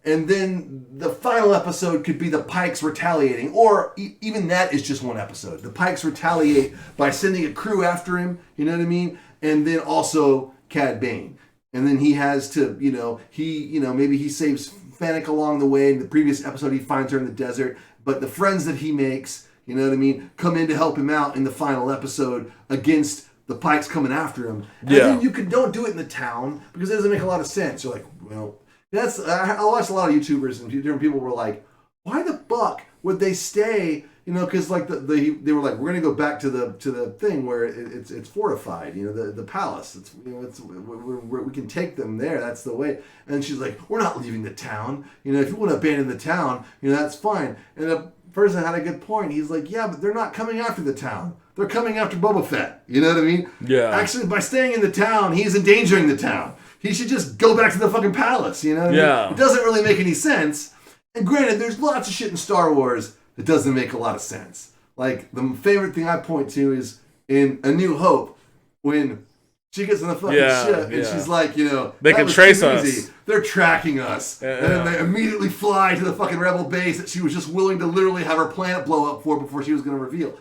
and then the final episode could be the Pikes retaliating, or even that is just one episode. The Pikes retaliate by sending a crew after him, you know what I mean? And then also Cad Bane. And then he has to, maybe he saves Fennec along the way. In the previous episode, he finds her in the desert, but the friends that he makes, you know what I mean, come in to help him out in the final episode against the Pikes coming after him. And then you don't do it in the town because it doesn't make a lot of sense. You're like, well, I watched a lot of YouTubers and different people were like, why the fuck would they stay? Because like they were like, we're gonna go back to the thing where it's fortified. The palace. It's we can take them there. That's the way. And she's like, we're not leaving the town. If you want to abandon the town, that's fine. And the person had a good point. He's like, yeah, but they're not coming after the town. They're coming after Boba Fett. You know what I mean? Yeah. Actually, by staying in the town, he's endangering the town. He should just go back to the fucking palace. You know what I mean? It doesn't really make any sense. And granted, there's lots of shit in Star Wars that doesn't make a lot of sense. Like, the favorite thing I point to is in A New Hope, when she gets on the fucking ship and she's like, they can trace us. They're tracking us. And then they immediately fly to the fucking rebel base that she was just willing to literally have her planet blow up for before she was going to reveal.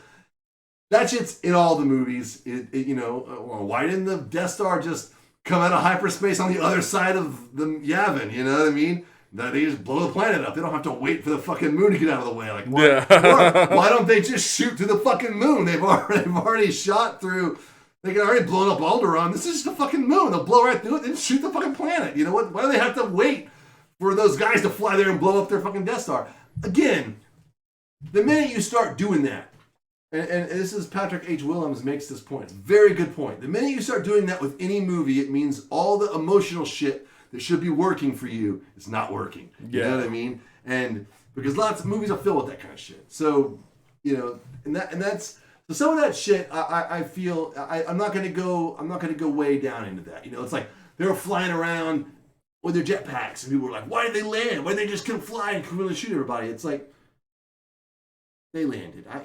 That shit's in all the movies. Why didn't the Death Star just come out of hyperspace on the other side of the Yavin? You know what I mean? That they just blow the planet up. They don't have to wait for the fucking moon to get out of the way. Like, why don't they just shoot to the fucking moon? They've already shot through. They can already blown up Alderaan. This is just the fucking moon. They'll blow right through it and shoot the fucking planet. You know what? Why do they have to wait for those guys to fly there and blow up their fucking Death Star? Again, the minute you start doing that, and this is Patrick H. Willems makes this point. Very good point. The minute you start doing that with any movie, it means all the emotional shit that should be working for you is not working. You know what I mean? And because lots of movies are filled with that kind of shit. So, and that's so some of that shit. I feel I'm not gonna go way down into that. It's like they were flying around with their jetpacks, and people were like, "Why did they land? Why did they just come fly and come really shoot everybody?" It's like, they landed. I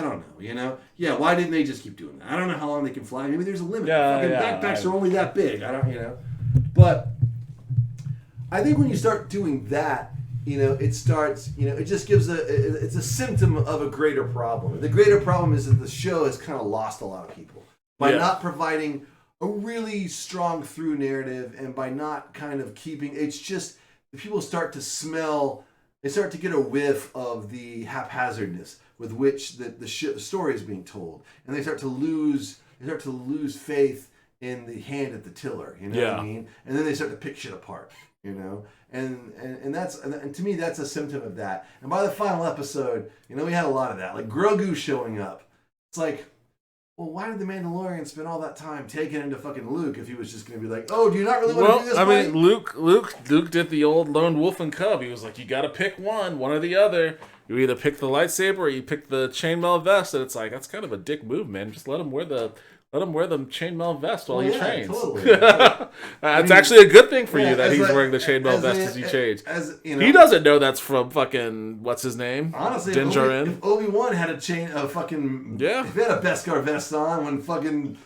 don't know. Yeah, why didn't they just keep doing that? I don't know how long they can fly. Maybe there's a limit. Fucking backpacks are only that big. I don't. But I think when you start doing that, it starts. It just gives it's a symptom of a greater problem. The greater problem is that the show has kind of lost a lot of people by not providing a really strong through narrative, and by not kind of keeping. It's just people start to smell. They start to get a whiff of the haphazardness with which the story is being told, and they start to lose faith in the hand at the tiller. You know what I mean? And then they start to pick shit apart. And that's to me that's a symptom of that. And by the final episode, we had a lot of that, like Grogu showing up. It's like, well, why did the Mandalorian spend all that time taking him to fucking Luke if he was just going to be like, oh, do you not really want to do this? Well, I mean, Luke did the old lone wolf and cub. He was like, you got to pick one or the other. You either pick the lightsaber or you pick the chainmail vest. And it's like, that's kind of a dick move, man. Just let him wear the chainmail vest while he trains. Totally. It's actually a good thing for you that he's wearing the chainmail vest as he changes. He doesn't know that's from fucking what's his name? Honestly, Din Djarin. If Obi-Wan had if he had a Beskar vest on when fucking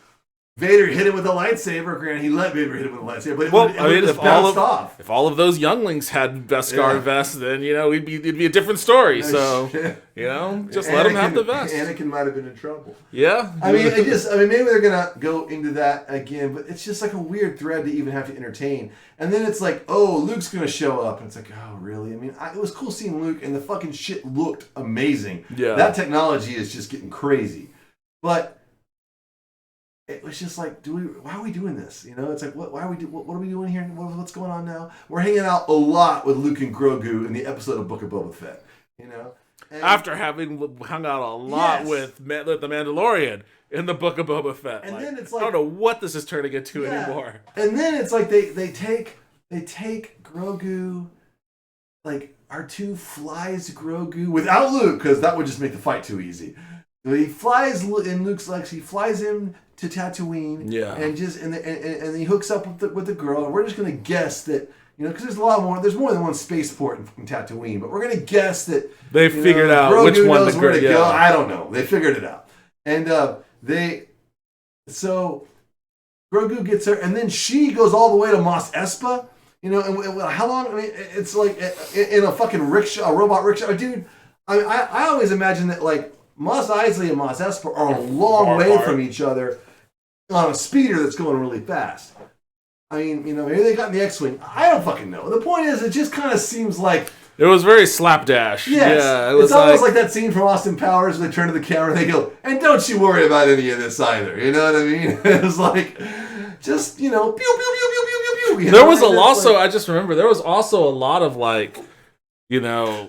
Vader hit him with a lightsaber, granted he let Vader hit him with a lightsaber, but if all of those younglings had Beskar vests, then it'd be a different story. So just let him have the vest. Anakin might have been in trouble. Yeah, I mean, maybe they're gonna go into that again, but it's just like a weird thread to even have to entertain. And then it's like, oh, Luke's gonna show up, and it's like, oh, really? I mean, it was cool seeing Luke, and the fucking shit looked amazing. Yeah, that technology is just getting crazy, but it was just like, why are we doing this? You know, it's like, what are we doing here? What's going on now? We're hanging out a lot with Luke and Grogu in the episode of Book of Boba Fett, you know? And, after having hung out a lot with the Mandalorian in the Book of Boba Fett. And like, then it's like, I don't know what this is turning into anymore. And then it's like they take Grogu, like R2 flies Grogu without Luke, because that would just make the fight too easy. So he flies, and Luke's like, he flies him to Tatooine, and he hooks up with the girl, and we're just gonna guess that, you know, because there's more than one spaceport in Tatooine, but we're gonna guess that they figured out Grogu which one knows to where to go. I don't know. They figured it out, and so Grogu gets her, and then she goes all the way to Mos Espa. You know, and how long? I mean, it's like in a fucking rickshaw, a robot rickshaw, dude. I always imagine that like Mos Eisley and Mos Espa are a long way from each other on a speeder that's going really fast. I mean, you know, maybe they got in the X-Wing. I don't fucking know. The point is, it just kind of seems like it was very slapdash. Yes. Yeah, it was it's almost like that scene from Austin Powers where they turn to the camera and they go, "And don't you worry about any of this either." You know what I mean? It was like, just, you know, pew pew pew pew pew pew. There was also, I just remember, there was also a lot of like, you know,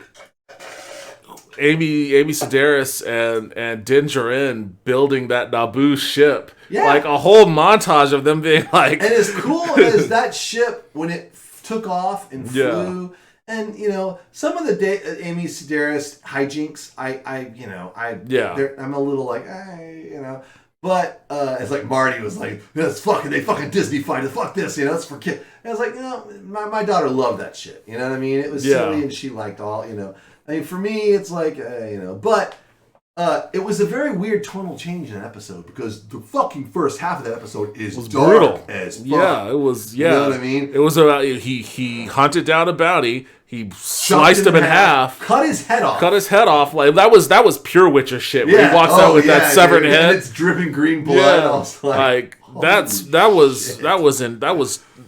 Amy Sedaris and Din Djarin building that Naboo ship. Yeah. Like a whole montage of them being like... And as cool as that ship, when it took off and flew, and, you know, some of the Amy Sedaris hijinks, I'm a little like, you know... But it's like Marty was like, they fucking Disney-fied it, fuck this, you know, it's for kids. And I was like, you know, my daughter loved that shit, you know what I mean? It was silly and she liked all, you know. I mean, for me, it's like, you know, but it was a very weird tonal change in that episode because the fucking first half of that episode is brutal as fuck. Yeah, it was, You know what I mean? It was about, he hunted down a bounty, he sliced him in half, cut his head off. Like that was pure Witcher shit. Where he walks out with that severed head, and it's dripping green blood. Yeah. I was like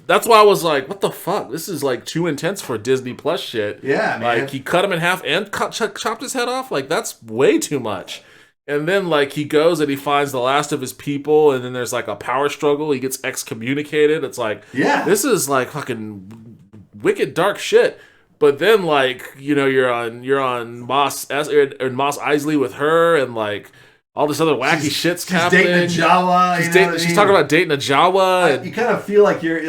that's why I was like, what the fuck? This is like too intense for Disney Plus shit. Yeah, man. Like he cut him in half and chopped his head off. Like that's way too much. And then like he goes and he finds the last of his people, and then there's like a power struggle. He gets excommunicated. It's like, this is like fucking wicked dark shit. But then, like, you know, you're on Mos Eisley with her, and like all this other wacky shit's happening. She's dating a Jawa. She's talking about dating a Jawa. You kind of feel like you're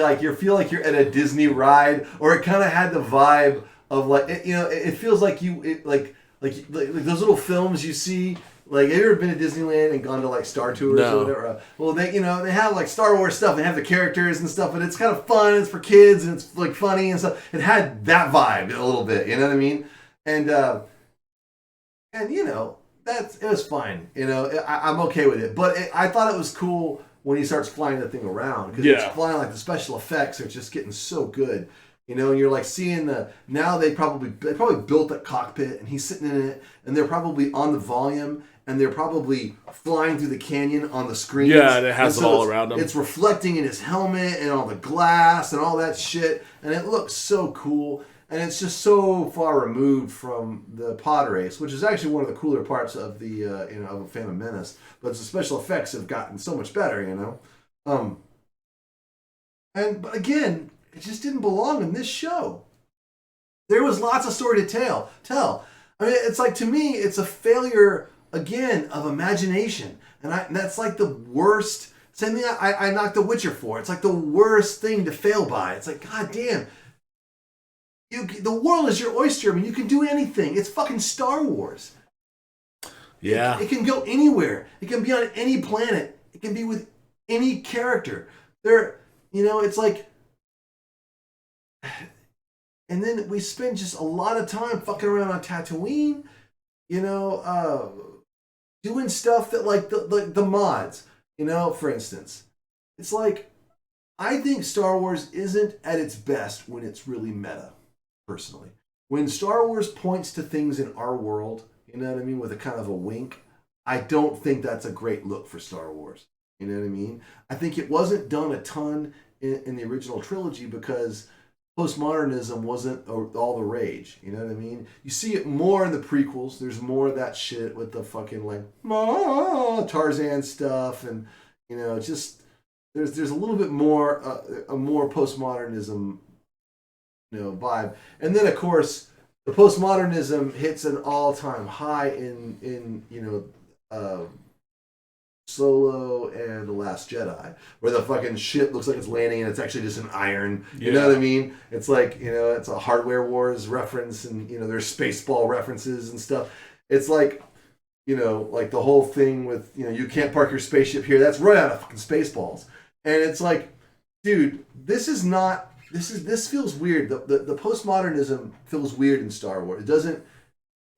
at a Disney ride, or it kind of had the vibe of like, you know, it feels like like those little films you see. Like, have you ever been to Disneyland and gone to like Star Tours or whatever? Well, they have like Star Wars stuff. They have the characters and stuff, but it's kind of fun. It's for kids and it's like funny and stuff. It had that vibe a little bit. You know what I mean? And you know, it was fine. You know, I'm okay with it. But I thought it was cool when he starts flying the thing around because it's flying, like the special effects are just getting so good. You know, and you're like seeing now they probably built that cockpit and he's sitting in it and they're probably on the volume and they're probably flying through the canyon on the screen. Yeah, and it has it all around him. It's reflecting in his helmet and all the glass and all that shit, and it looks so cool. And it's just so far removed from the pod race, which is actually one of the cooler parts of the of a Phantom Menace. But the special effects have gotten so much better, you know. But again, it just didn't belong in this show. There was lots of story to tell. I mean, it's like, to me, it's a failure again of imagination, and that's like the worst. Same thing I knocked The Witcher for. It's like the worst thing to fail by. It's like, god damn. The world is your oyster. I mean, you can do anything. It's fucking Star Wars. Yeah. It can go anywhere. It can be on any planet. It can be with any character. It's like... And then we spend just a lot of time fucking around on Tatooine, doing stuff that, like, the mods, for instance. It's like, I think Star Wars isn't at its best when it's really meta. Personally, when Star Wars points to things in our world, you know what I mean, with a kind of a wink, I don't think that's a great look for Star Wars. You know what I mean? I think it wasn't done a ton in the original trilogy because postmodernism wasn't all the rage. You know what I mean? You see it more in the prequels. There's more of that shit with the fucking like Tarzan stuff and You know, it's just there's a little bit more a more postmodernism, vibe. And then of course the postmodernism hits an all-time high in Solo and The Last Jedi, where the fucking ship looks like it's landing and it's actually just an iron. You know what I mean? It's like, it's a Hardware Wars reference, and there's Spaceball references and stuff. It's like, like the whole thing with, you can't park your spaceship here. That's right out of fucking Spaceballs. And it's like, dude, this feels weird. The postmodernism feels weird in Star Wars. It doesn't.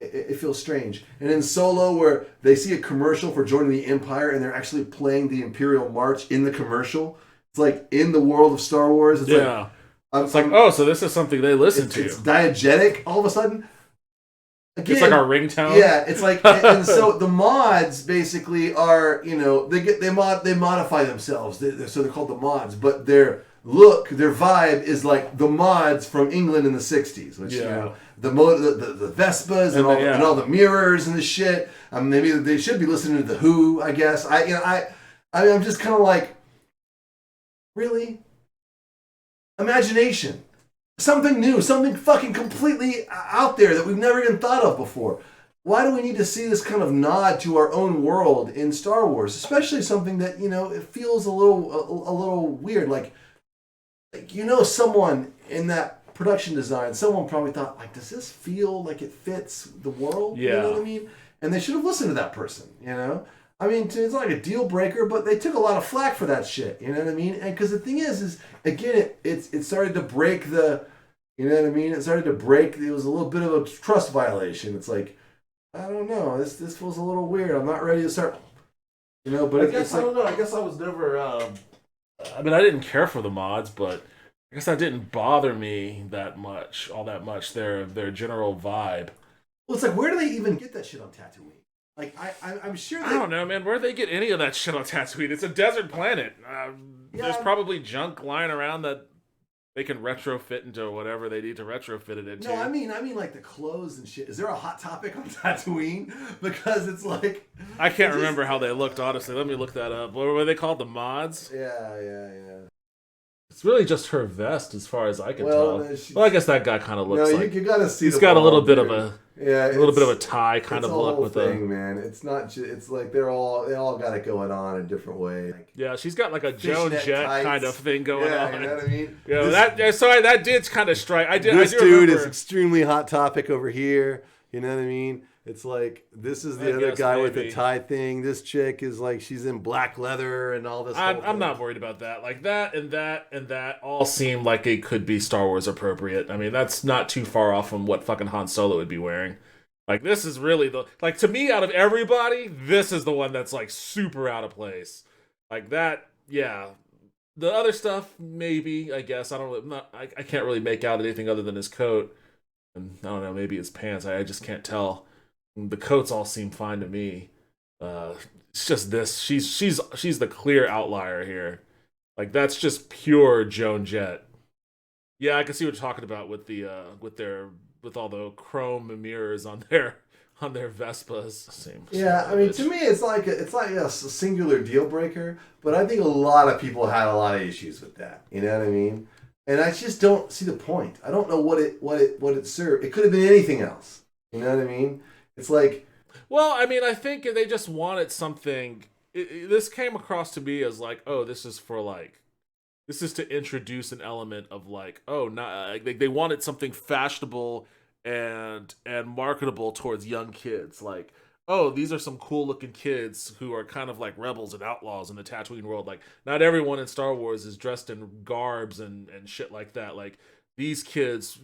It feels strange. And in Solo, where they see a commercial for joining the Empire and they're actually playing the Imperial March in the commercial, it's like in the world of Star Wars. It's like, so this is something they listen to. It's diegetic all of a sudden. Again, it's like our ringtone. Yeah, it's like, and so the mods basically are, they modify themselves. So they're called the mods, but their vibe is like the mods from England in the '60s, which the Vespas and all the mirrors and the shit. Maybe they should be listening to the Who, I guess. I'm just kind of like, really? Imagination. Something new, something fucking completely out there that we've never even thought of before. Why do we need to see this kind of nod to our own world in Star Wars? Especially something that, it feels a little weird. Like, someone in that production design, someone probably thought, like, does this feel like it fits the world? Yeah. You know what I mean? And they should have listened to that person, I mean, it's not like a deal breaker, but they took a lot of flack for that shit. You know what I mean? And because the thing is again, it started to break the, you know what I mean? It started to break. It was a little bit of a trust violation. It's like, I don't know. This feels a little weird. I'm not ready to start. But I don't know. I guess I was never. I mean, I didn't care for the mods, but I guess that didn't bother me all that much. Their general vibe. Well, it's like, where do they even get that shit on Tatooine? Like, I'm sure I don't know, man. Where'd they get any of that shit on Tatooine? It's a desert planet. There's probably junk lying around that they can retrofit into whatever they need to retrofit it into. No, I mean like the clothes and shit. Is there a hot topic on Tatooine? Because it's like, I can't remember how they looked, honestly. Let me look that up. What were they called? The mods? Yeah. It's really just her vest, as far as I can tell. No, well, I guess that guy kind of looks like you gotta see. He's got a little bit of a tie kind of look with thing, man. It's not. It's like they all got it going on a different way. Like, she's got like a Joan Jett kind of thing going on. You know what I mean? That did kind of strike. This dude is extremely hot topic over here. You know what I mean? It's like, this is the other guy with the tie thing. This chick is like, she's in black leather and all this. I'm not worried about that. Like that and that all seem like it could be Star Wars appropriate. I mean, that's not too far off from what fucking Han Solo would be wearing. Like, this is really to me, out of everybody, this is the one that's like super out of place. Like that, yeah. The other stuff, maybe, I guess. I can't really make out anything other than his coat. And I don't know, maybe his pants. I just can't tell. The coats all seem fine to me. It's just this. She's the clear outlier here. Like, that's just pure Joan Jett. Yeah, I can see what you're talking about with the with all the chrome mirrors on their Vespas. I mean, to me, it's like a singular deal breaker. But I think a lot of people had a lot of issues with that. You know what I mean? And I just don't see the point. I don't know what it served. It could have been anything else. You know what I mean? It's like, well, I mean, I think they just wanted something. This came across to me as like, oh, this is to introduce an element of like, oh, not they wanted something fashionable and marketable towards young kids. Like, oh, these are some cool looking kids who are kind of like rebels and outlaws in the Tatooine world. Like, not everyone in Star Wars is dressed in garbs and shit like that. Like, these kids.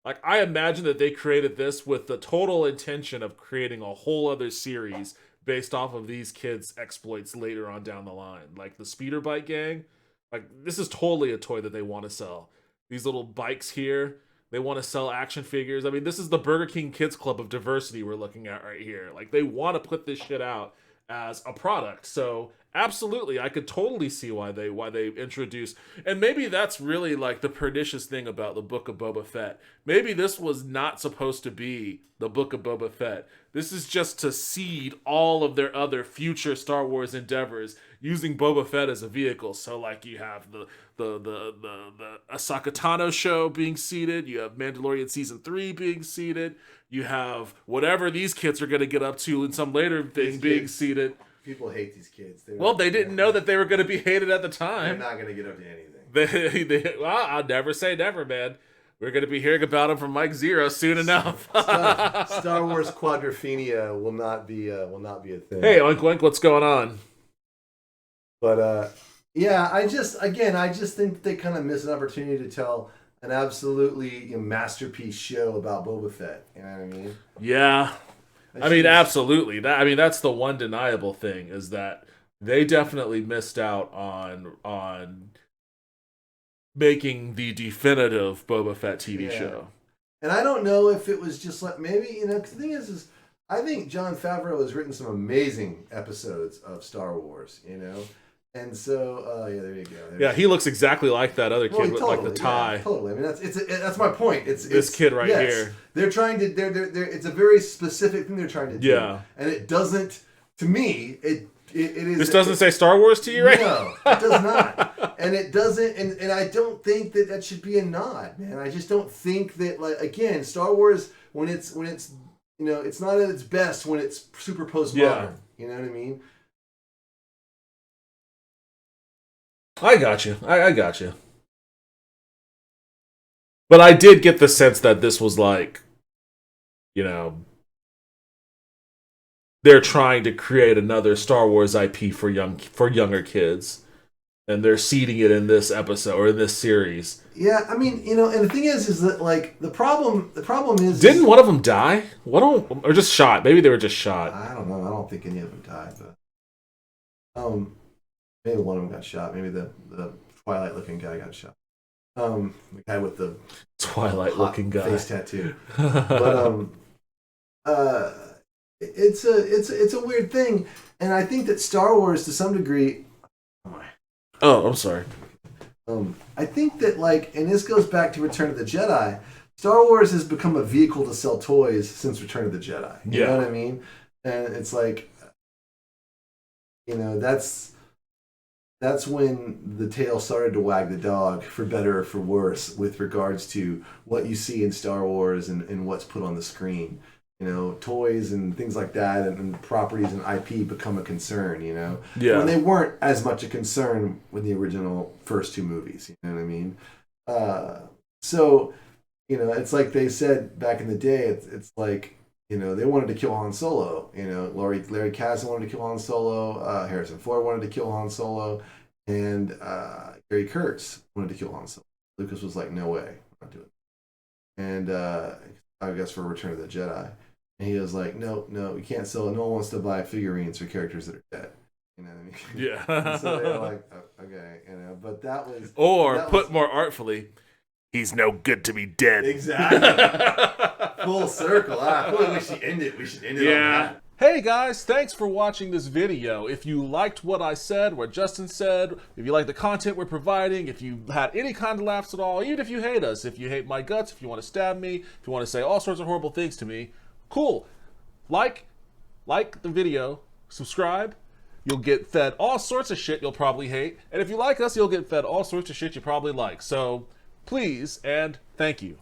Like, I imagine that they created this with the total intention of creating a whole other series based off of these kids' exploits later on down the line. Like, the speeder bike gang, like, this is totally a toy that they want to sell. These little bikes here, they want to sell action figures. I mean, this is the Burger King Kids Club of diversity we're looking at right here. Like, they want to put this shit out as a product. So, Absolutely, I could totally see why they introduce, and maybe that's really like the pernicious thing about the Book of Boba Fett. Maybe this was not supposed to be the Book of Boba Fett. This is just to seed all of their other future Star Wars endeavors using Boba Fett as a vehicle. So like you have the Ahsoka Tano show being seeded, you have Mandalorian season 3 being seeded, you have whatever these kids are going to get up to in some later thing being seeded. People hate these kids. They didn't know that they were going to be hated at the time. They're not going to get up to anything. Well, I'll never say never, man. We're going to be hearing about them from Mike Zero soon enough. Star Wars quadrophenia will not be a thing. Hey, Oink Oink, what's going on? But yeah, I just think they kind of miss an opportunity to tell an absolutely masterpiece show about Boba Fett. You know what I mean? Yeah. I mean, absolutely. That's the one deniable thing, is that they definitely missed out on making the definitive Boba Fett TV show. And I don't know if it was just like, maybe, cause the thing is I think Jon Favreau has written some amazing episodes of Star Wars, And so, yeah, there you go. He looks exactly like that other kid with like the tie. Yeah, totally. I mean, that's my point. It's this kid right here. They're trying to. They're. It's a very specific thing they're trying to do. Yeah. And it doesn't. To me, it is. This doesn't say Star Wars to you, right? No, it does not. And it doesn't. And I don't think that should be a nod, man. I just don't think that, like, again, Star Wars when it's it's not at its best when it's super postmodern. Yeah. You know what I mean? I got you. I got you. But I did get the sense that this was like, they're trying to create another Star Wars IP for younger kids, and they're seeding it in this episode or in this series. Yeah, I mean, and the thing is that like the problem is, didn't one of them die? Or just shot? Maybe they were just shot. I don't know. I don't think any of them died, but maybe one of them got shot. Maybe the Twilight-looking guy got shot. The guy with the Twilight-looking guy face tattoo. But it's a weird thing, and I think that Star Wars, to some degree. Oh, I'm sorry. I think that, like, and this goes back to Return of the Jedi. Star Wars has become a vehicle to sell toys since Return of the Jedi. You know what I mean? And it's like, that's when the tail started to wag the dog, for better or for worse, with regards to what you see in Star Wars and what's put on the screen. Toys and things like that, and properties and IP become a concern, when they weren't as much a concern with the original first two movies, you know what I mean? So, it's like they said back in the day, it's like, they wanted to kill Han Solo, Larry Kasdan wanted to kill Han Solo, Harrison Ford wanted to kill Han Solo, and Gary Kurtz wanted to kill Han Solo. Lucas was like, no way, I'm not doing it. And I guess for Return of the Jedi. And he was like, no, you can't sell it. No one wants to buy figurines for characters that are dead. You know what I mean? Yeah. And so they're like, okay, but that was... More artfully, he's no good to be dead. Exactly. Full circle. I feel like we should end it on that. Hey guys, thanks for watching this video. If you liked what I said, what Justin said, if you like the content we're providing, if you had any kind of laughs at all, even if you hate us, if you hate my guts, if you want to stab me, if you want to say all sorts of horrible things to me, cool. Like the video, subscribe. You'll get fed all sorts of shit you'll probably hate. And if you like us, you'll get fed all sorts of shit you probably like. So please and thank you.